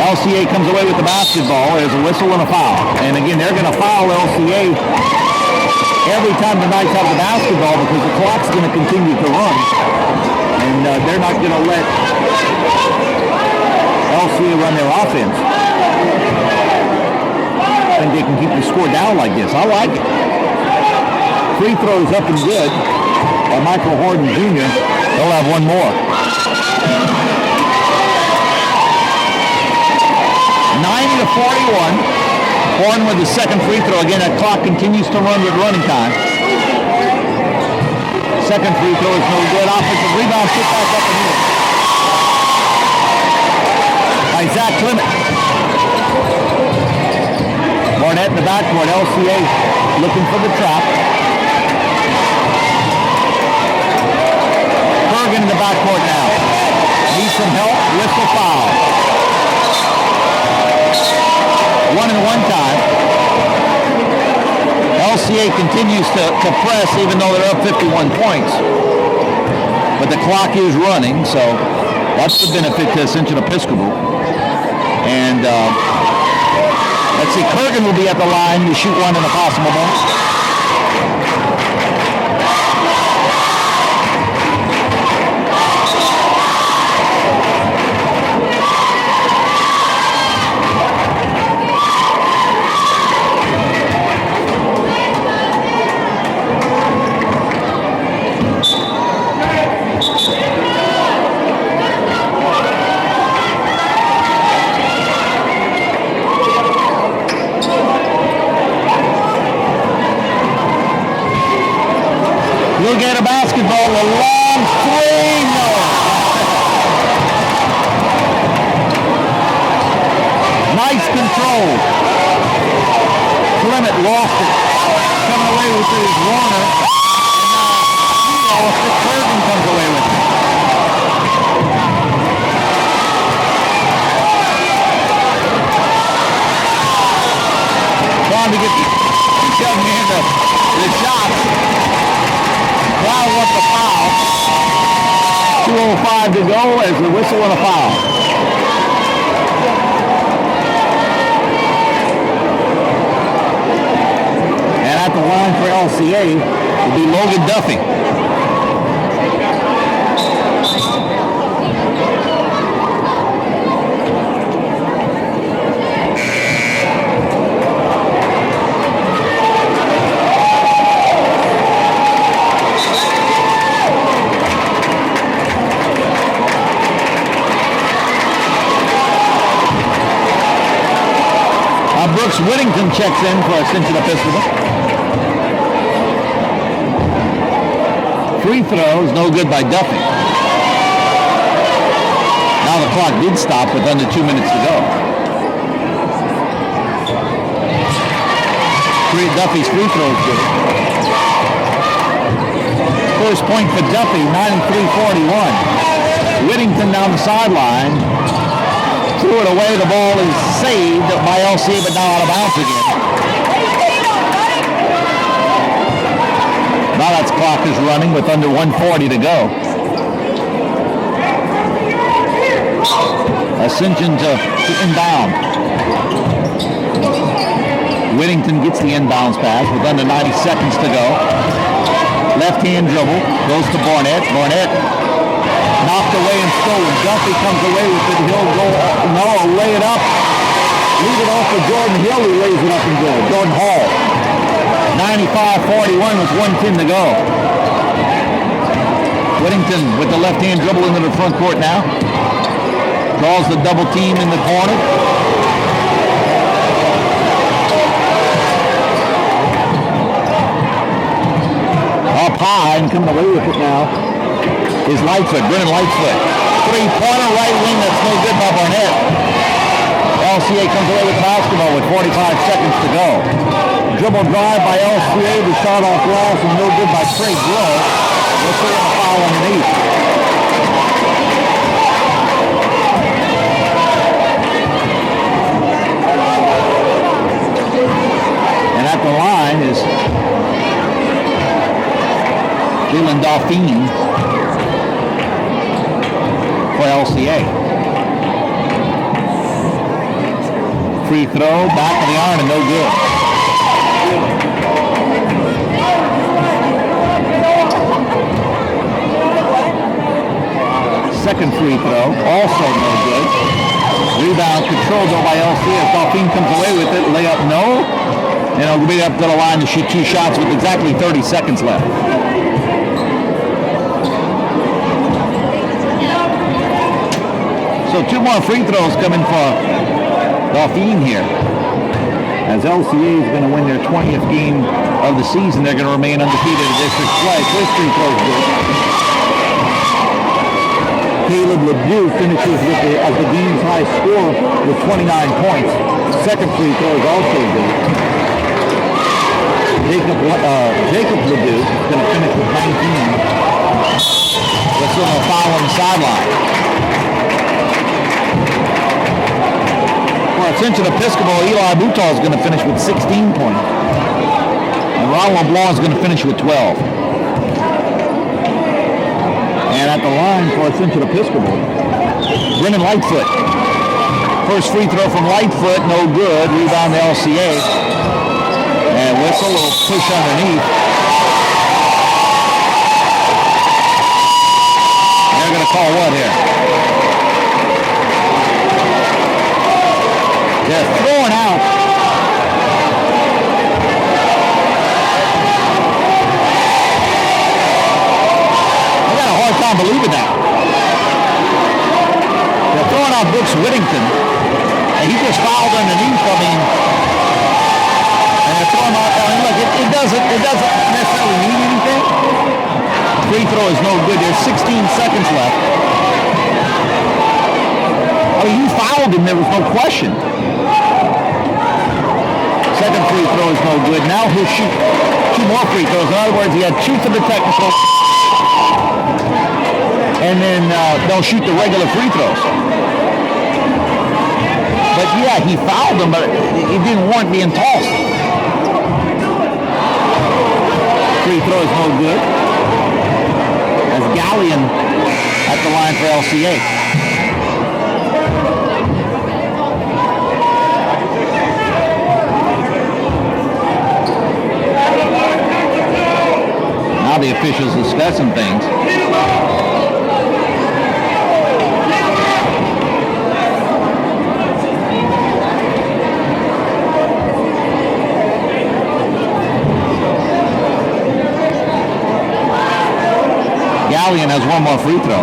LCA comes away with the basketball. There's a whistle and a foul. And again, they're going to foul LCA every time the Knights have the basketball because the clock's going to continue to run. And they're not going to let LCA run their offense. I think they can keep the score down like this. I like it. Free throws up and good by Michael Horton Jr. They'll have one more. 90-41. Horton with the second free throw. Again, that clock continues to run with running time. Second free throw is no good. Offensive rebound, put back up and in. By Zach Clement. Barnett in the backcourt. LCA looking for the trap. Kurgan in the backcourt now. Needs some help. Whistle foul. 1-and-1 time. LCA continues to press even though they're up 51 points. But the clock is running, so that's the benefit to Ascension Episcopal. And let's see, Kurgan will be at the line to shoot one in a possible moment. You'll get a basketball, a long three, no. Nice control. Clement lost it. Coming away with it is Warner. And now he lost it. Kurgan comes away with it. Trying to get the young man the shot. Crowd wants a foul. 2:05 to go as the whistle and a foul. And at the line for LCA will be Logan Duffy. Brooks Whittington checks in for Ascension Episcopal. Free throws, no good by Duffy. Now the clock did stop with under 2 minutes to go. Duffy's free throw is good. First point for Duffy, 93-41. Whittington down the sideline. Threw it away. The ball is saved by LC, but now out of bounds again. Now that clock is running with under 1:40 to go. Ascension to inbound. Whittington gets the inbounds pass with under 90 seconds to go. Left-hand dribble. Goes to Barnett. Barnett knocked away and stolen. Duffy comes away with it. He'll go, lay it up. Leave it off for Jordan Hill. He lays it up and goes. Jordan Hall. 95-41 with 1:10 to go. Whittington with the left-hand dribble into the front court now. Draws the double team in the corner. Up high and coming away with it now is Lightfoot, Brennan Lightfoot. three-pointer, right wing, that's no good by Barnett. LCA comes away with the basketball with 45 seconds to go. Dribble drive by LCA, the shot off glass, and no good by Trey Grill. Let's see a foul underneath. And at the line is Dylan Dauphine for LCA. Free throw, back of the iron, and no good. Second free throw, also no good. Rebound controlled though by LCA. As Dauphine comes away with it, layup no. And it'll be up to the line to shoot two shots with exactly 30 seconds left. So two more free throws coming for Dauphine here. As LCA is going to win their 20th game of the season, they're going to remain undefeated in district play. First free throw is good. Caleb Ledoux finishes with as the game's high scorer with 29 points. Second free throw is also good. Jacob Ledoux is going to finish with 19. Let's give him a foul on the sideline. Ascension Episcopal, Eli Boutal is going to finish with 16 points. And Ronald LeBlanc is going to finish with 12. And at the line for Ascension Episcopal, Brennan Lightfoot. First free throw from Lightfoot, no good. Rebound to LCA. And whistle will push underneath. They're going to call what here? They're throwing out. I got a hard time believing that. They're throwing out Brooks Whittington, and he just fouled underneath. I mean, and they're throwing out. I mean, look, it doesn't necessarily mean anything. Free throw is no good. There's 16 seconds left. I mean, you fouled him. There was no question. Second free throw is no good. Now he'll shoot two more free throws. In other words, he had two for the technical, and then they'll shoot the regular free throws. But yeah, he fouled him, but he didn't warrant being tossed. Free throw is no good. As Gallion at the line for LCA. Now the officials discussing things. Gallion has one more free throw.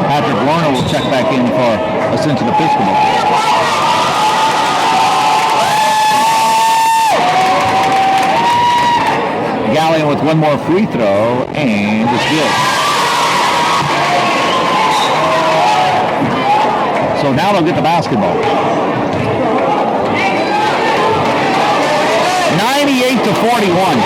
Patrick Warner will check back in for Ascension Episcopal. Gallion with one more free throw, and it's good. So now they'll get the basketball. 98-41.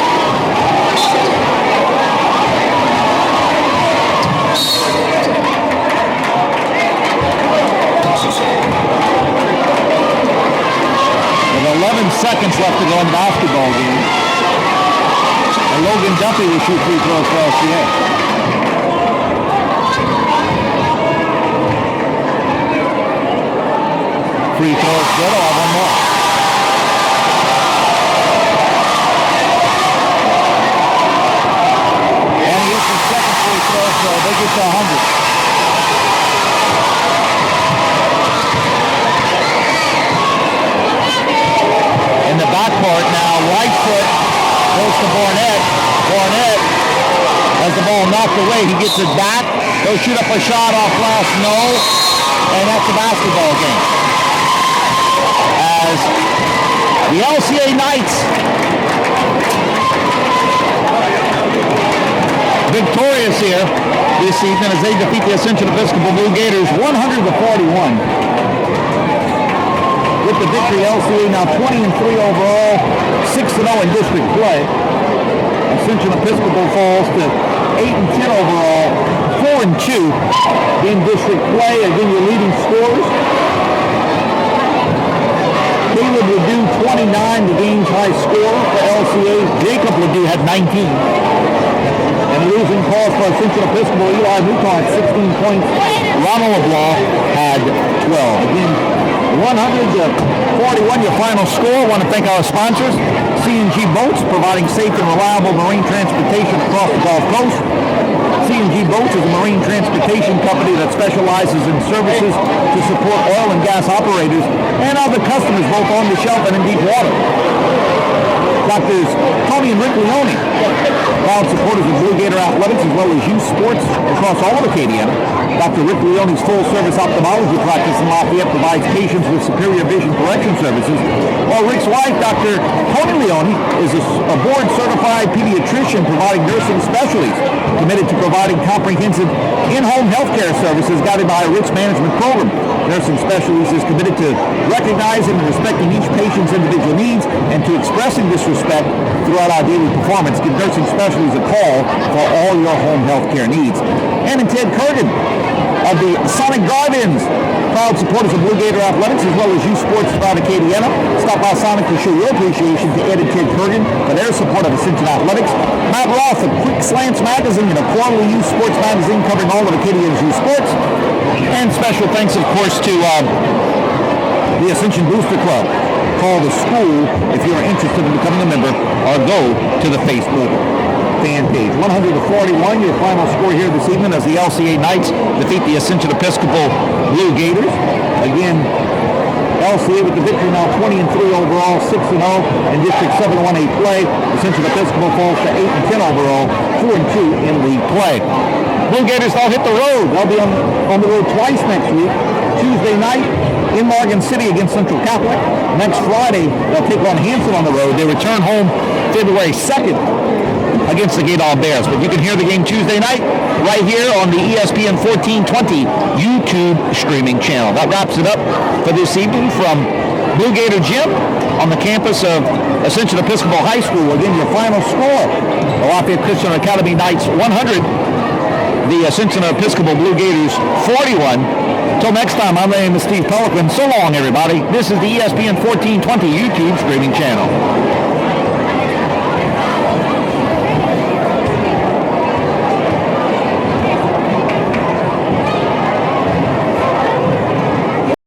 With 11 seconds left to go in the basketball game. And Logan Duffy will shoot free throws for LCA. Free throws good. I'll have one more. And he hits the second free throw, so they get to 100. In the backcourt now, Lightfoot goes to Barnett. Barnett has the ball knocked away. He gets it back. He'll shoot up a shot off glass. No. And that's the basketball game. As the LCA Knights victorious here this evening as they defeat the Ascension Episcopal Blue Gators 100-41. With the victory, LCA now 20-3 overall, 6-0 in district play. Ascension Episcopal falls to 8-10 overall, 4-2 in district play. Again, your leading scorers. Caleb Ledoux, 29, the game's high scorer for LCA. Jacob Ledoux had 19. And losing cause for Ascension Episcopal, Eli Newton had 16 points. Ronald LeBlanc had 12. Again, 100-41 your final score. I want to thank our sponsors, C&G Boats, providing safe and reliable marine transportation across the Gulf Coast. C&G Boats is a marine transportation company that specializes in services to support oil and gas operators and other customers both on the shelf and in deep water. Doctors Tony and Rick Leone, proud supporters of Blue Gator Athletics as well as youth sports across all of Acadiana. Dr. Rick Leone's full-service ophthalmology practice in Lafayette provides patients with superior vision correction services, while Rick's wife, Dr. Tony Leone, is a board-certified pediatrician providing nursing specialties, committed to providing comprehensive in-home healthcare services guided by a Rick's management program. Nursing Specialties is committed to recognizing and respecting each patient's individual needs and to expressing this respect throughout our daily performance. Give Nursing Specialties a call for all your home health care needs. And in Ted Kurgan of the Sonic Drive-Ins, proud supporters of Blue Gator Athletics as well as youth sports throughout Acadiana. Stop by Sonic to show your appreciation to Ed and Ted Kurgan for their support of Ascension Athletics. Matt Roth of Quick Slants Magazine, and a quarterly youth sports magazine covering all of Acadiana's youth sports. And special thanks, of course, to the Ascension Booster Club. Call the school if you're interested in becoming a member, or go to the Facebook fan page. 100-41, your final score here this evening as the LCA Knights defeat the Ascension Episcopal Blue Gators. Again, LCA with the victory now 20-3 overall, 6-0 in District 7-1A play. Ascension Episcopal falls to 8-10 overall, 4-2 in league play. Blue Gators, they'll hit the road. They'll be on the road twice next week. Tuesday night in Morgan City against Central Catholic. Next Friday, they'll take on Hanson on the road. They return home February 2nd against the Gaydal Bears. But you can hear the game Tuesday night right here on the ESPN1420 YouTube streaming channel. That wraps it up for this evening from Blue Gator Gym on the campus of Ascension Episcopal High School. Again, your final score, the Lafayette Christian Academy Knights 100, the Ascension Episcopal Blue Gators 41. Until next time, my name is Steve Pelican. So long, everybody. This is the ESPN 1420 YouTube streaming channel.